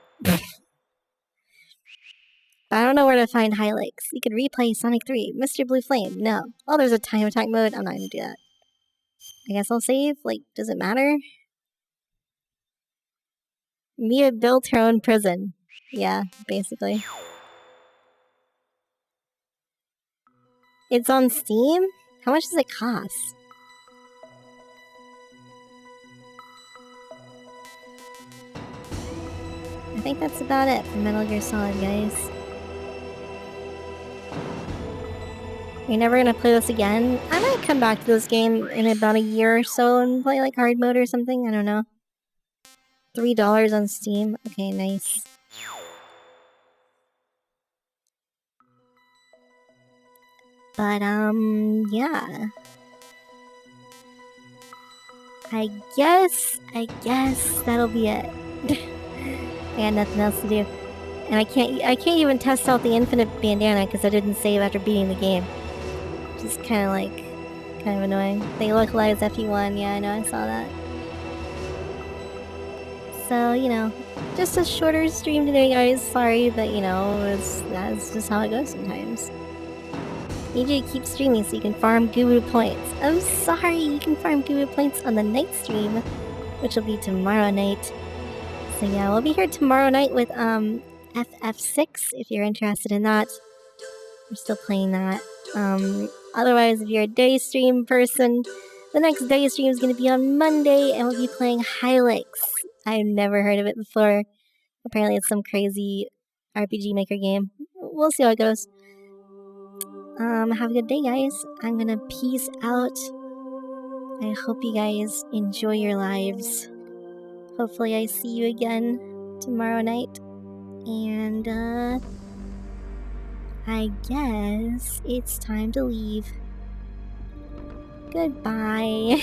I don't know where to find Hylix. You could replay Sonic 3. Mr. Blue Flame. No. Oh, there's a time attack mode. I'm not gonna do that. I guess I'll save. Like, does it matter? Mia built her own prison. Yeah, basically. It's on Steam? How much does it cost? I think that's about it for Metal Gear Solid, guys. You're never gonna play this again? I might come back to this game in about a year or so and play like hard mode or something, I don't know. $3 on Steam? Okay, nice. But, yeah. I guess that'll be it. I got nothing else to do. And I can't even test out the infinite bandana because I didn't save after beating the game. Which is kind of annoying. They localize FE1, yeah, I know, I saw that. So, you know, just a shorter stream today, guys. Sorry, but you know, that's just how it goes sometimes. Need you to keep streaming so you can farm Guru points. I'm sorry, you can farm Guru points on the night stream, which will be tomorrow night. So yeah, we'll be here tomorrow night with FF6 if you're interested in that. I'm still playing that. Otherwise, if you're a day stream person, the next day stream is going to be on Monday, and we'll be playing Hylix. I've never heard of it before. Apparently, it's some crazy RPG Maker game. We'll see how it goes. Have a good day, guys. I'm gonna peace out. I hope you guys enjoy your lives. Hopefully I see you again tomorrow night. And, I guess it's time to leave. Goodbye.